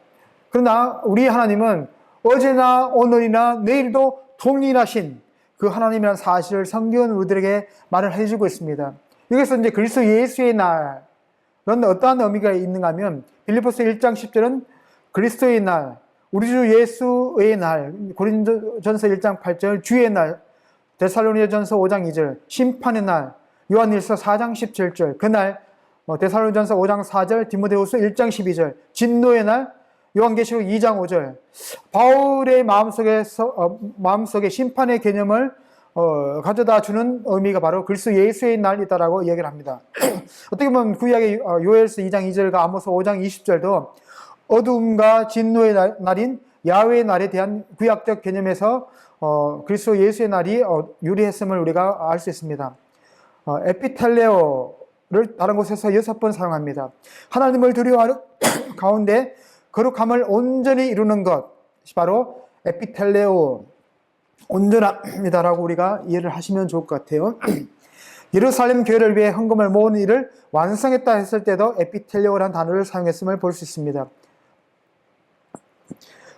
그러나 우리 하나님은 어제나 오늘이나 내일도 동일하신 그 하나님이라는 사실을 성경은 우리들에게 말을 해주고 있습니다. 여기서 이제 그리스도 예수의 날은 어떠한 의미가 있는가 하면 빌립보서 1장 10절은 그리스도의 날, 우리 주 예수의 날, 고린도전서 1장 8절 주의 날, 데살로니가전서 5장 2절 심판의 날, 요한일서 4장 17절 그날, 데살로니가전서 5장 4절, 디모데후서 1장 12절 진노의 날, 요한계시록 2장 5절. 바울의 마음속에 심판의 개념을 가져다 주는 의미가 바로 그리스도 예수의 날이다라고 얘기를 합니다. 어떻게 보면 구약의 요엘서 2장 2절과 아모스 5장 20절도 어둠과 진노의 날인 야훼의 날에 대한 구약적 개념에서 그리스도 예수의 날이 유리했음을 우리가 알 수 있습니다. 에피텔레오를 다른 곳에서 6번 사용합니다. 하나님을 두려워하는 가운데 거룩함을 온전히 이루는 것이 바로 에피텔레오, 온전합니다라고 우리가 이해를 하시면 좋을 것 같아요. 예루살렘 교회를 위해 헌금을 모은 일을 완성했다 했을 때도 에피텔레오라는 단어를 사용했음을 볼 수 있습니다.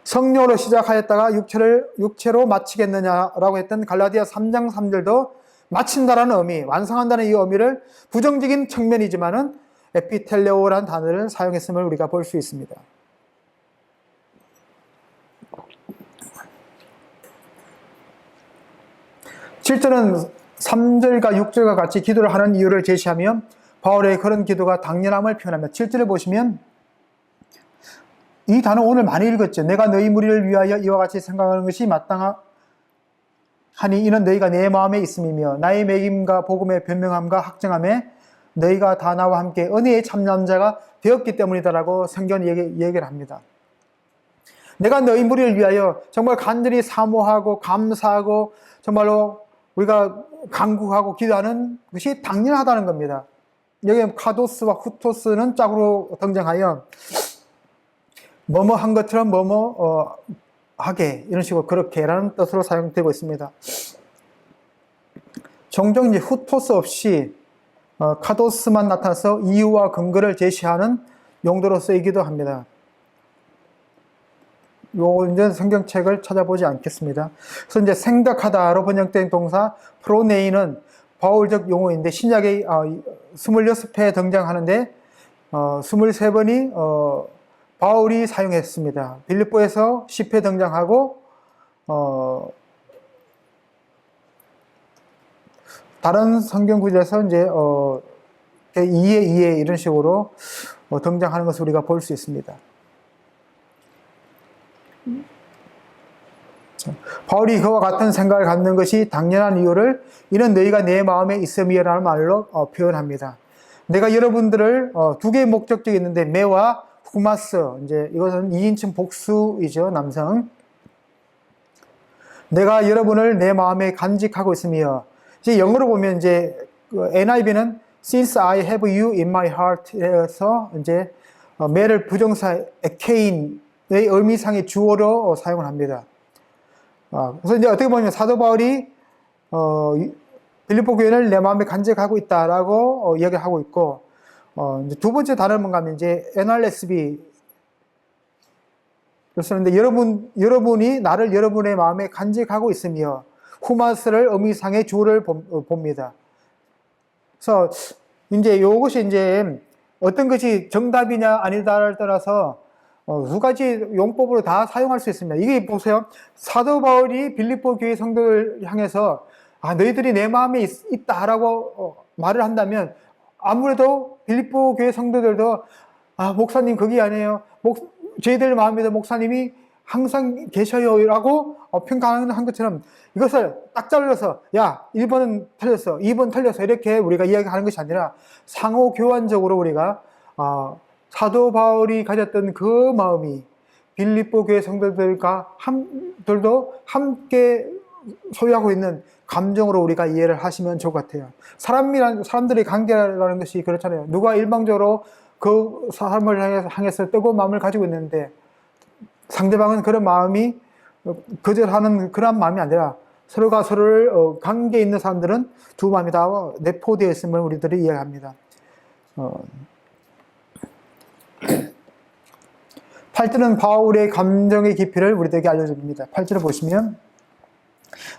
성령으로 시작하였다가 육체로 마치겠느냐라고 했던 갈라디아 3장 3절도 마친다라는 의미, 완성한다는 이 의미를 부정적인 측면이지만은 에피텔레오라는 단어를 사용했음을 우리가 볼 수 있습니다. 7절은 3절과 6절과 같이 기도를 하는 이유를 제시하며 바울의 그런 기도가 당연함을 표현합니다. 7절을 보시면 이 단어 오늘 많이 읽었죠. 내가 너희 무리를 위하여 이와 같이 생각하는 것이 마땅하니 이는 너희가 내 마음에 있음이며 나의 먹임과 복음의 변명함과 확정함에 너희가 다 나와 함께 은혜의 참남자가 되었기 때문이다라고 성경은 얘기를 합니다. 내가 너희 무리를 위하여 정말 간절히 사모하고 감사하고 정말로 우리가 간구하고 기도하는 것이 당연하다는 겁니다. 여기 카도스와 후토스는 짝으로 등장하여 뭐뭐 한 것처럼 뭐뭐 하게 이런 식으로 그렇게라는 뜻으로 사용되고 있습니다. 종종 이제 후토스 없이 카도스만 나타나서 이유와 근거를 제시하는 용도로 쓰이기도 합니다. 이제 성경책을 찾아보지 않겠습니다. 그래서 이제 생각하다로 번역된 동사 프로네이는 바울적 용어인데 신약에 26회 등장하는데 23번이 바울이 사용했습니다. 빌립보에서 10회 등장하고 다른 성경 구절에서 이제 2에 이런 식으로 등장하는 것을 우리가 볼 수 있습니다. 바울이 그와 같은 생각을 갖는 것이 당연한 이유를 이는 너희가 내 마음에 있음이라는 말로 표현합니다. 내가 여러분들을 두 개의 목적적이 있는데 매와 후마스, 이제 이것은 2인칭 복수이죠, 남성. 내가 여러분을 내 마음에 간직하고 있으며, 이제 영어로 보면 이제 NIV는 Since I have you in my heart에서 이제 매를 부정사 에케인의 의미상의 주어로 사용을 합니다. 그래서 이제 어떻게 보면 사도 바울이 빌립보 교회를 내 마음에 간직하고 있다라고 이야기하고 있고, 이제 두 번째 단어를 뭔가 하면 이제 NRSB 그렇습니다. 여러분이 나를 여러분의 마음에 간직하고 있으며 후마스를 의미상의 주어를 봅니다. 그래서 이제 이것이 이제 어떤 것이 정답이냐 아니다를 따라서 두 가지 용법으로 다 사용할 수 있습니다. 이게 보세요. 사도 바울이 빌립보 교회 성도를 향해서 너희들이 내 마음에 있다라고 말을 한다면 아무래도 빌립보 교회 성도들도 목사님 거기 아니에요. 저희들 마음에도 목사님이 항상 계셔요라고 평가하는 것처럼 이것을 딱 잘라서 야 1번은 틀렸어 2번 틀렸어 이렇게 우리가 이야기하는 것이 아니라 상호 교환적으로 우리가 사도 바울이 가졌던 그 마음이 빌립보 교회 성도들과 들도 함께 소유하고 있는 감정으로 우리가 이해를 하시면 좋을 것 같아요. 사람들의 관계라는 것이 그렇잖아요. 누가 일방적으로 그 사람을 향해서 뜨거운 마음을 가지고 있는데 상대방은 그런 마음이 거절하는 그런 마음이 아니라 서로가 서로를 관계에 있는 사람들은 두 마음이 다 내포되어 있음을 우리들이 이해합니다. 8절은 바울의 감정의 깊이를 우리들에게 알려줍니다. 8절을 보시면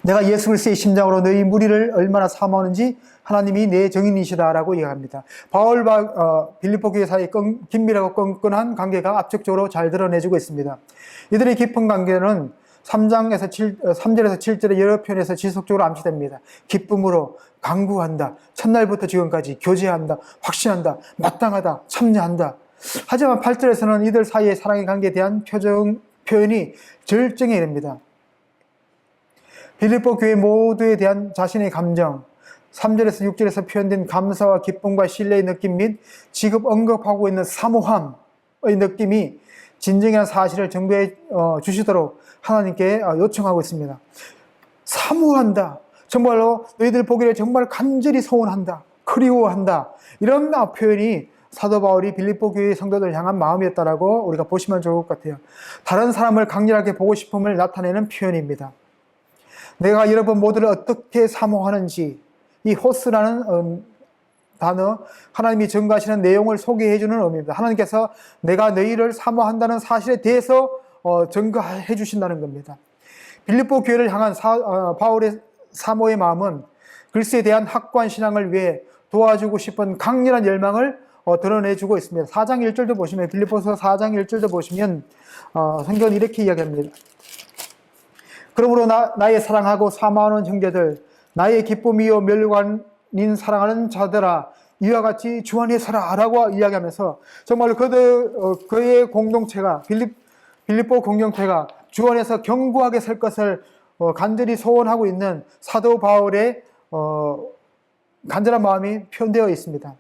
내가 예수 그리스도의 심장으로 너희 무리를 얼마나 사모하는지 하나님이 내 정인이시다라고 이야기합니다. 바울과 빌립보 교회 사이의 긴밀하고 끈끈한 관계가 압축적으로 잘 드러내주고 있습니다. 이들의 깊은 관계는 3절에서 7절의 여러 편에서 지속적으로 암시됩니다. 기쁨으로 간구한다. 첫날부터 지금까지 교제한다. 확신한다. 마땅하다. 참여한다. 하지만 8절에서는 이들 사이의 사랑의 관계에 대한 표현이 절정에 이릅니다. 빌립보 교회 모두에 대한 자신의 감정, 3절에서 6절에서 표현된 감사와 기쁨과 신뢰의 느낌 및 지금 언급하고 있는 사모함의 느낌이 진정한 사실을 정부해 주시도록 하나님께 요청하고 있습니다. 사모한다. 정말로 너희들 보기를 정말 간절히 소원한다. 그리워한다. 이런 표현이 사도 바울이 빌립보 교회 성도들 향한 마음이었다라고 우리가 보시면 좋을 것 같아요. 다른 사람을 강렬하게 보고 싶음을 나타내는 표현입니다. 내가 여러분 모두를 어떻게 사모하는지, 이 호스라는 단어, 하나님이 증거하시는 내용을 소개해주는 의미입니다. 하나님께서 내가 너희를 사모한다는 사실에 대해서 증거해 주신다는 겁니다. 빌립보 교회를 향한 바울의 사모의 마음은 그리스도에 대한 확고한 신앙을 위해 도와주고 싶은 강렬한 열망을 드러내주고 있습니다. 4장 1절도 보시면, 빌립보서 4장 1절도 보시면 성경은 이렇게 이야기합니다. 그러므로 나의 사랑하고 사모하는 형제들, 나의 기쁨이요 멸관인 사랑하는 자들아, 이와 같이 주 안에 서라라고 이야기하면서 정말로 그의 공동체가, 빌립보 공동체가 주 안에서 견고하게 설 것을 간절히 소원하고 있는 사도 바울의 간절한 마음이 표현되어 있습니다.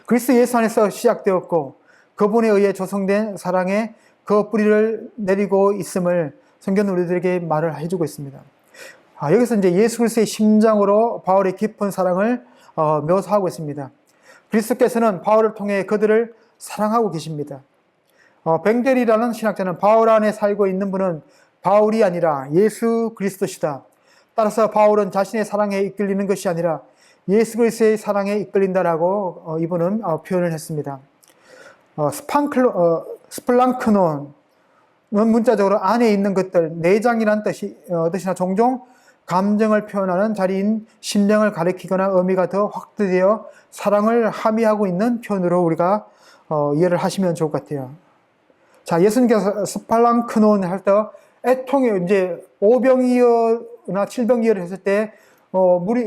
그리스도 예수 안에서 시작되었고 그분에 의해 조성된 사랑의 그 뿌리를 내리고 있음을 성경은 우리들에게 말을 해주고 있습니다. 여기서 이제 예수 그리스도의 심장으로 바울의 깊은 사랑을 묘사하고 있습니다. 그리스도께서는 바울을 통해 그들을 사랑하고 계십니다. 벵겔이라는 신학자는 바울 안에 살고 있는 분은 바울이 아니라 예수 그리스도시다. 따라서 바울은 자신의 사랑에 이끌리는 것이 아니라 예수 그리스도의 사랑에 이끌린다라고 이분은 표현을 했습니다. 스플랑크논은 문자적으로 안에 있는 것들, 내장이라는 뜻이나 종종 감정을 표현하는 자리인 심령을 가리키거나 의미가 더 확대되어 사랑을 함의하고 있는 표현으로 우리가 이해를 하시면 좋을 것 같아요. 자, 예수님께서 스팔랑크논 할 때 애통이 이제 오병이어나 칠병이어를 했을 때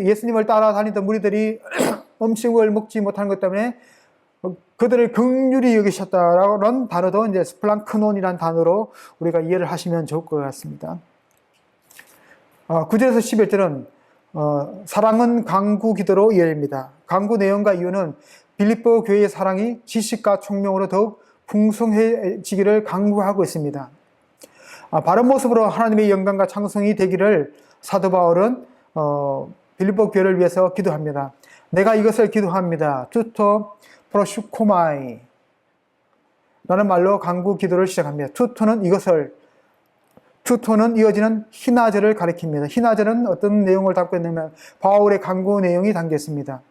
예수님을 따라다니던 무리들이 음식을 먹지 못하는 것 때문에 그들을 긍휼히 여기셨다라는 단어도 이제 스플랑크논이라는 단어로 우리가 이해를 하시면 좋을 것 같습니다. 9절에서 11절은 사랑은 강구 기도로 이어집니다. 강구 내용과 이유는 빌립보 교회의 사랑이 지식과 총명으로 더욱 풍성해지기를 강구하고 있습니다. 바른 모습으로 하나님의 영광과 찬송이 되기를 사도 바울은 빌립보 교회를 위해서 기도합니다. 내가 이것을 기도합니다. 투토 프로슈코마이 라는 말로 강구 기도를 시작합니다. 투토는 이어지는 희나절을 가리킵니다. 희나절은 어떤 내용을 담고 있냐면 바울의 강구 내용이 담겨 있습니다.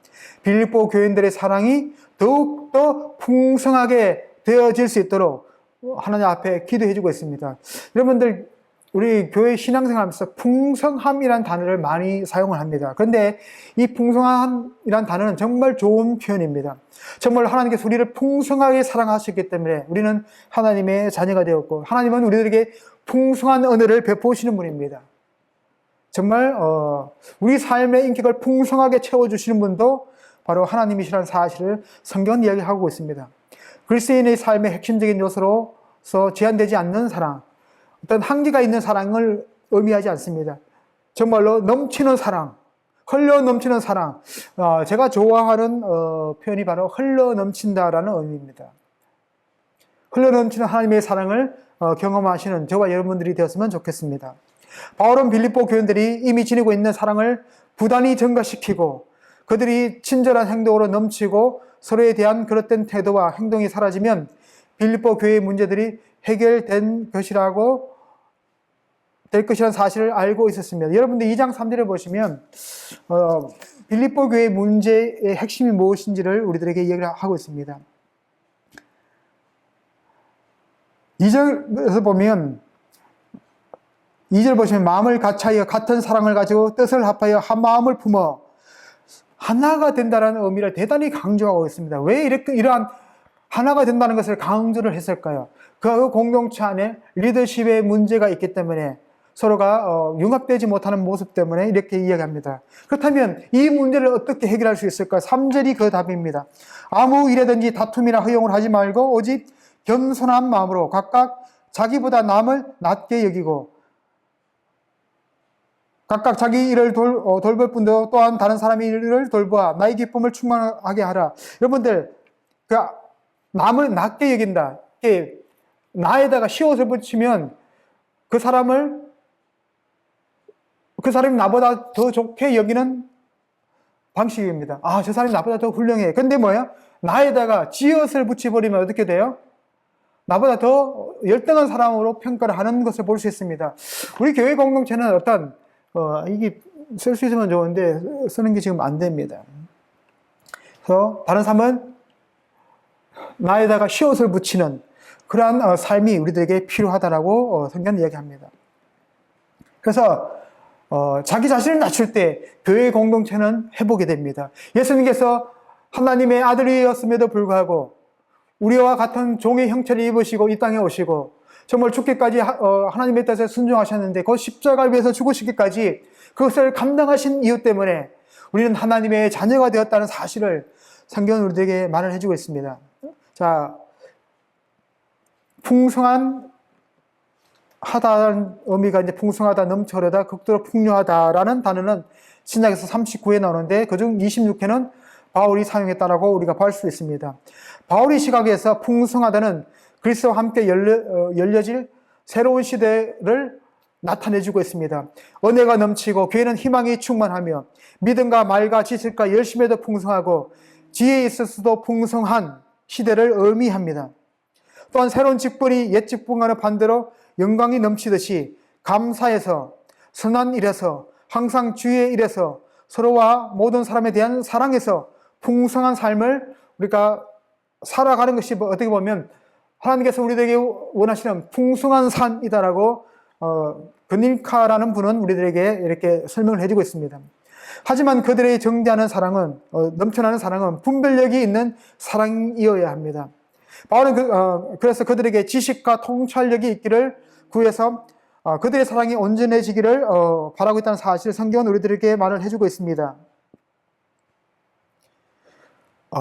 빌립보 교인들의 사랑이 더욱더 풍성하게 되어질 수 있도록 하나님 앞에 기도해주고 있습니다. 여러분들, 우리 교회 신앙생활하면서 풍성함이란 단어를 많이 사용을 합니다. 그런데 이 풍성함이란 단어는 정말 좋은 표현입니다. 정말 하나님께서 우리를 풍성하게 사랑하셨기 때문에 우리는 하나님의 자녀가 되었고, 하나님은 우리들에게 풍성한 은혜를 베푸시는 분입니다. 정말 우리 삶의 인격을 풍성하게 채워주시는 분도 바로 하나님이시라는 사실을 성경은 이야기하고 있습니다. 그리스도인의 삶의 핵심적인 요소로서 제한되지 않는 사랑, 어떤 한계가 있는 사랑을 의미하지 않습니다. 정말로 넘치는 사랑, 흘러 넘치는 사랑. 제가 좋아하는 표현이 바로 흘러 넘친다라는 의미입니다. 흘러 넘치는 하나님의 사랑을 경험하시는 저와 여러분들이 되었으면 좋겠습니다. 바울은 빌립보 교인들이 이미 지니고 있는 사랑을 부단히 증가시키고 그들이 친절한 행동으로 넘치고 서로에 대한 그릇된 태도와 행동이 사라지면 빌립보 교회의 문제들이 해결된 것이라고 될 것이라는 사실을 알고 있었습니다. 여러분들 2장 3절에 보시면 빌립보 교회의 문제의 핵심이 무엇인지를 우리들에게 이야기를 하고 있습니다. 2절에서 보면 2절 보시면 마음을 같이하여 같은 사랑을 가지고 뜻을 합하여 한 마음을 품어 하나가 된다는 의미를 대단히 강조하고 있습니다. 왜 이러한 하나가 된다는 것을 강조를 했을까요? 그 공동체 안에 리더십의 문제가 있기 때문에 서로가 융합되지 못하는 모습 때문에 이렇게 이야기합니다. 그렇다면 이 문제를 어떻게 해결할 수 있을까? 3절이 그 답입니다. 아무 일에든지 다툼이나 허용을 하지 말고 오직 겸손한 마음으로 각각 자기보다 남을 낮게 여기고 각각 자기 일을 돌볼 뿐도 또한 다른 사람의 일을 돌보아 나의 기쁨을 충만하게 하라. 여러분들, 그 남을 낮게 여긴다. 나에다가 시옷을 붙이면 그 사람이 나보다 더 좋게 여기는 방식입니다. 아, 저 사람이 나보다 더 훌륭해. 근데 뭐예요? 나에다가 지옷을 붙여버리면 어떻게 돼요? 나보다 더 열등한 사람으로 평가를 하는 것을 볼 수 있습니다. 우리 교회 공동체는 이게 쓸 수 있으면 좋은데 쓰는 게 지금 안 됩니다. 그래서 다른 사람은 나에다가 시옷을 붙이는 그러한 삶이 우리들에게 필요하다라고 성경은 이야기합니다. 그래서 자기 자신을 낮출 때 교회 공동체는 회복이 됩니다. 예수님께서 하나님의 아들이었음에도 불구하고 우리와 같은 종의 형체를 입으시고 이 땅에 오시고 정말 죽기까지 하나님의 뜻에 순종하셨는데 그 십자가를 위해서 죽으시기까지 그것을 감당하신 이유 때문에 우리는 하나님의 자녀가 되었다는 사실을 성경은 우리에게 말을 해주고 있습니다. 자, 풍성한 하다는 의미가 이제 풍성하다, 넘쳐흐르다, 극도로 풍요하다라는 단어는 신약에서 39회 나오는데 그중 26회는 바울이 사용했다라고 우리가 볼 수 있습니다. 바울의 시각에서 풍성하다는 그리스도와 함께 열려질 새로운 시대를 나타내주고 있습니다. 은혜가 넘치고 교회는 희망이 충만하며 믿음과 말과 지식과 열심에도 풍성하고 지혜에 있어서도 풍성한 시대를 의미합니다. 또한 새로운 직분이 옛 직분과는 반대로 영광이 넘치듯이 감사해서 선한 일에서 항상 주의 일에서 서로와 모든 사람에 대한 사랑에서 풍성한 삶을 우리가 살아가는 것이 어떻게 보면 하나님께서 우리들에게 원하시는 풍성한 삶이다라고 그닐카라는 분은 우리들에게 이렇게 설명을 해주고 있습니다. 하지만 그들의 정대하는 사랑은 넘쳐나는 사랑은 분별력이 있는 사랑이어야 합니다. 바울은 그래서 그들에게 지식과 통찰력이 있기를 구해서 그들의 사랑이 온전해지기를 바라고 있다는 사실을 성경은 우리들에게 말을 해주고 있습니다.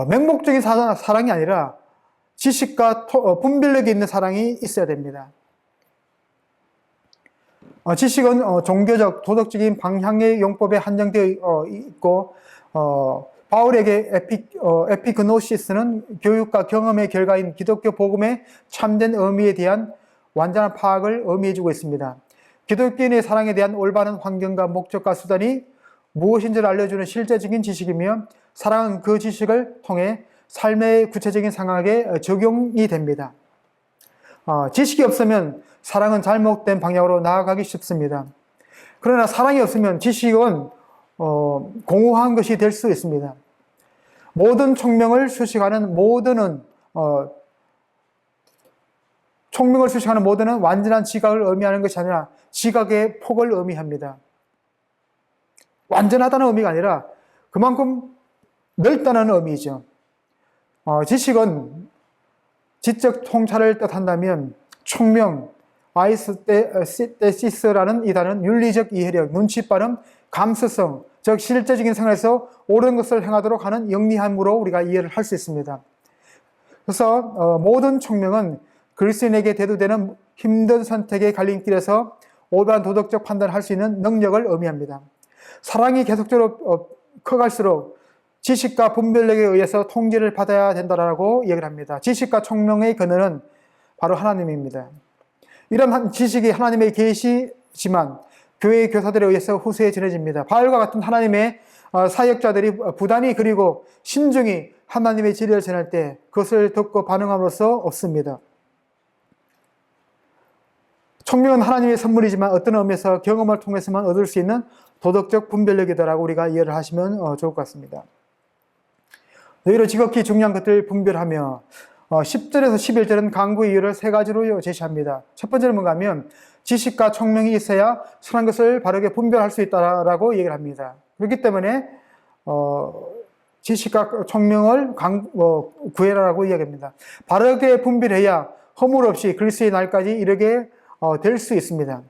맹목적인 사랑이 아니라 지식과 분별력이 있는 사랑이 있어야 됩니다. 지식은 종교적, 도덕적인 방향의 용법에 한정되어 있고 바울에게 에피그노시스는 교육과 경험의 결과인 기독교 복음의 참된 의미에 대한 완전한 파악을 의미해주고 있습니다. 기독교인의 사랑에 대한 올바른 환경과 목적과 수단이 무엇인지를 알려주는 실제적인 지식이며 사랑은 그 지식을 통해 삶의 구체적인 상황에 적용이 됩니다. 지식이 없으면 사랑은 잘못된 방향으로 나아가기 쉽습니다. 그러나 사랑이 없으면 지식은 공허한 것이 될 수 있습니다. 모든 총명을 수식하는 모든은 완전한 지각을 의미하는 것이 아니라 지각의 폭을 의미합니다. 완전하다는 의미가 아니라 그만큼 넓다는 의미죠. 지식은 지적 통찰을 뜻한다면 총명, 아이스테시스라는 이 단어는 윤리적 이해력, 눈치 빠름, 감수성, 즉 실제적인 생활에서 옳은 것을 행하도록 하는 영리함으로 우리가 이해를 할 수 있습니다. 그래서 모든 총명은 그리스도인에게 대두되는 힘든 선택의 갈림길에서 올바른 도덕적 판단을 할 수 있는 능력을 의미합니다. 사랑이 계속적으로 커갈수록 지식과 분별력에 의해서 통제를 받아야 된다라고 얘기를 합니다. 지식과 총명의 근원은 바로 하나님입니다. 이런 지식이 하나님의 계시지만 교회의 교사들에 의해서 후세에 전해집니다. 바울과 같은 하나님의 사역자들이 부단히 그리고 신중히 하나님의 진리를 전할 때 그것을 듣고 반응함으로써 없습니다. 총명은 하나님의 선물이지만 어떤 의미에서 경험을 통해서만 얻을 수 있는 도덕적 분별력이다라고 우리가 이해를 하시면 좋을 것 같습니다. 너희로 지극히 중요한 것들을 분별하며 10절에서 11절은 강구의 이유를 세 가지로 제시합니다. 첫 번째는 뭔가 하면 지식과 총명이 있어야 선한 것을 바르게 분별할 수 있다라고 얘기를 합니다. 그렇기 때문에 지식과 총명을 구해라라고 이야기합니다. 바르게 분별해야 허물 없이 그리스도의 날까지 이르게 될 수 있습니다.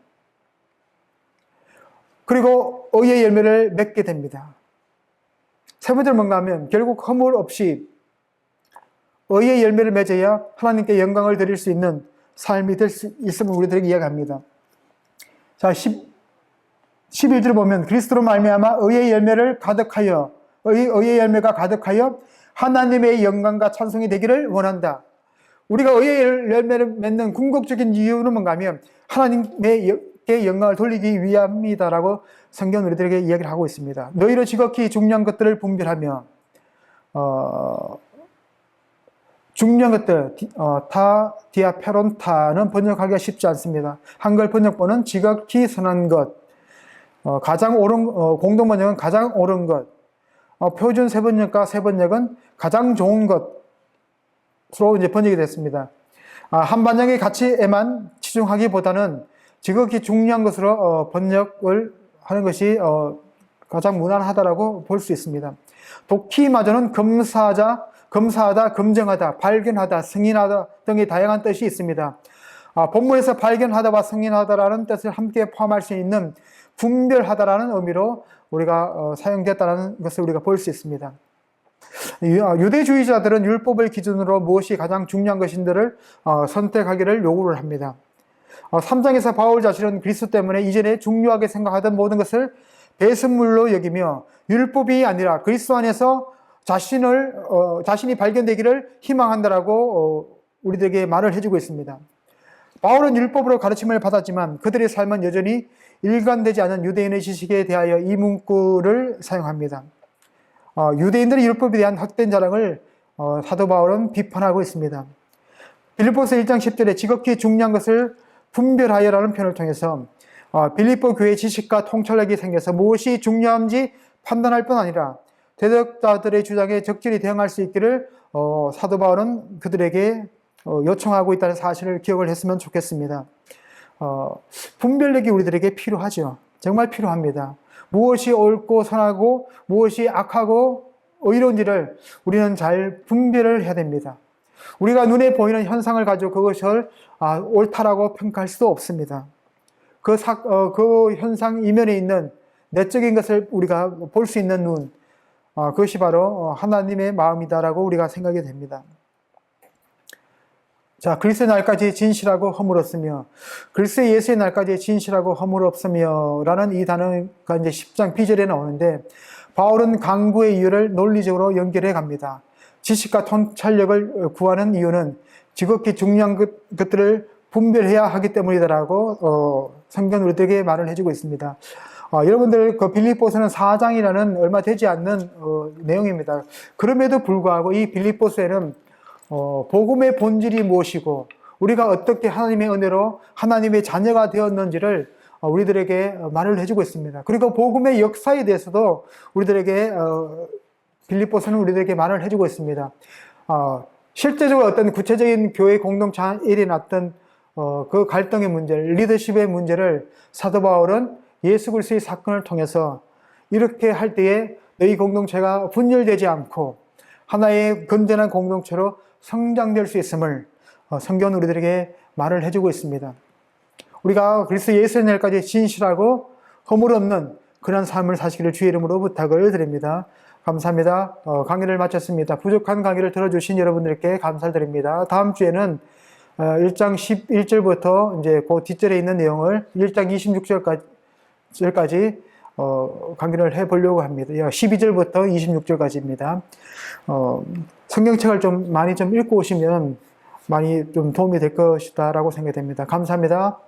그리고 의의 열매를 맺게 됩니다. 세 번째는 뭔가 하면 결국 허물 없이 의의 열매를 맺어야 하나님께 영광을 드릴 수 있는 삶이 될 수 있음을 우리들에게 이야기합니다. 자, 11절 보면 그리스도로 말미암아 의의 열매를 가득하여 의의 열매가 가득하여 하나님의 영광과 찬송이 되기를 원한다. 우리가 의의 열매를 맺는 궁극적인 이유는 뭔가 하면 하나님의 영광을 돌리기 위함이다라고 성경 우리들에게 이야기를 하고 있습니다. 너희로 지극히 중요한 것들을 분별하며 중요한 것들, 디아페론타는 번역하기가 쉽지 않습니다. 한글 번역본은 지극히 선한 것, 가장 옳은, 공동 번역은 가장 옳은 것, 표준 세번역과 세번역은 가장 좋은 것으로 이제 번역이 됐습니다. 한 번역의 가치에만 치중하기보다는 지극히 중요한 것으로 번역을 하는 것이 가장 무난하다라고 볼 수 있습니다. 독히마저는 검사하다, 검증하다, 발견하다, 승인하다 등의 다양한 뜻이 있습니다. 본문에서 발견하다와 승인하다라는 뜻을 함께 포함할 수 있는 분별하다라는 의미로 우리가 사용됐다는 것을 우리가 볼 수 있습니다. 유대주의자들은 율법을 기준으로 무엇이 가장 중요한 것인지를 선택하기를 요구를 합니다. 3장에서 바울 자신은 그리스도 때문에 이전에 중요하게 생각하던 모든 것을 배설물로 여기며 율법이 아니라 그리스도 안에서 자신이 발견되기를 희망한다라고 우리들에게 말을 해주고 있습니다. 바울은 율법으로 가르침을 받았지만 그들의 삶은 여전히 일관되지 않은 유대인의 지식에 대하여 이 문구를 사용합니다. 유대인들의 율법에 대한 헛된 자랑을 사도 바울은 비판하고 있습니다. 빌립보서 1장 10절에 지극히 중요한 것을 분별하여라는 표현을 통해서 빌립보 교회의 지식과 통찰력이 생겨서 무엇이 중요한지 판단할 뿐 아니라 대적자들의 주장에 적절히 대응할 수 있기를 사도 바울은 그들에게 요청하고 있다는 사실을 기억을 했으면 좋겠습니다. 분별력이 우리들에게 필요하죠. 정말 필요합니다. 무엇이 옳고 선하고 무엇이 악하고 의로운지를 우리는 잘 분별을 해야 됩니다. 우리가 눈에 보이는 현상을 가지고 그것을 옳다라고 평가할 수도 없습니다. 그 현상 이면에 있는 내적인 것을 우리가 볼 수 있는 눈, 그것이 바로 하나님의 마음이다라고 우리가 생각이 됩니다. 자, 그리스도의 날까지 진실하고 허물 없으며, 그리스도의 예수의 날까지 진실하고 허물 없으며 라는 이 단어가 이제 10장 B절에 나오는데, 바울은 강구의 이유를 논리적으로 연결해 갑니다. 지식과 통찰력을 구하는 이유는 지극히 중요한 것들을 분별해야 하기 때문이다라고 성경 우리들에게 말을 해주고 있습니다. 여러분들 그 빌립보서는 4장이라는 얼마 되지 않는 내용입니다. 그럼에도 불구하고 이 빌립보서에는 복음의 본질이 무엇이고 우리가 어떻게 하나님의 은혜로 하나님의 자녀가 되었는지를 우리들에게 말을 해주고 있습니다. 그리고 복음의 역사에 대해서도 우리들에게 빌립보서는 우리들에게 말을 해주고 있습니다. 실제적으로 어떤 구체적인 교회 공동체 일이 났던 그 갈등의 문제, 리더십의 문제를 사도 바울은 예수 그리스도의 사건을 통해서 이렇게 할 때에 너희 공동체가 분열되지 않고 하나의 건전한 공동체로 성장될 수 있음을 성경은 우리들에게 말을 해주고 있습니다. 우리가 그리스도 예수의 날까지 진실하고 허물 없는 그런 삶을 사시기를 주의 이름으로 부탁을 드립니다. 감사합니다. 강의를 마쳤습니다. 부족한 강의를 들어주신 여러분들께 감사드립니다. 다음 주에는 1장 11절부터 이제 그 뒷절에 있는 내용을 1장 26절까지 강의를 해보려고 합니다. 12절부터 26절까지입니다. 성경책을 좀 많이 좀 읽고 오시면 많이 좀 도움이 될 것이다라고 생각됩니다. 감사합니다.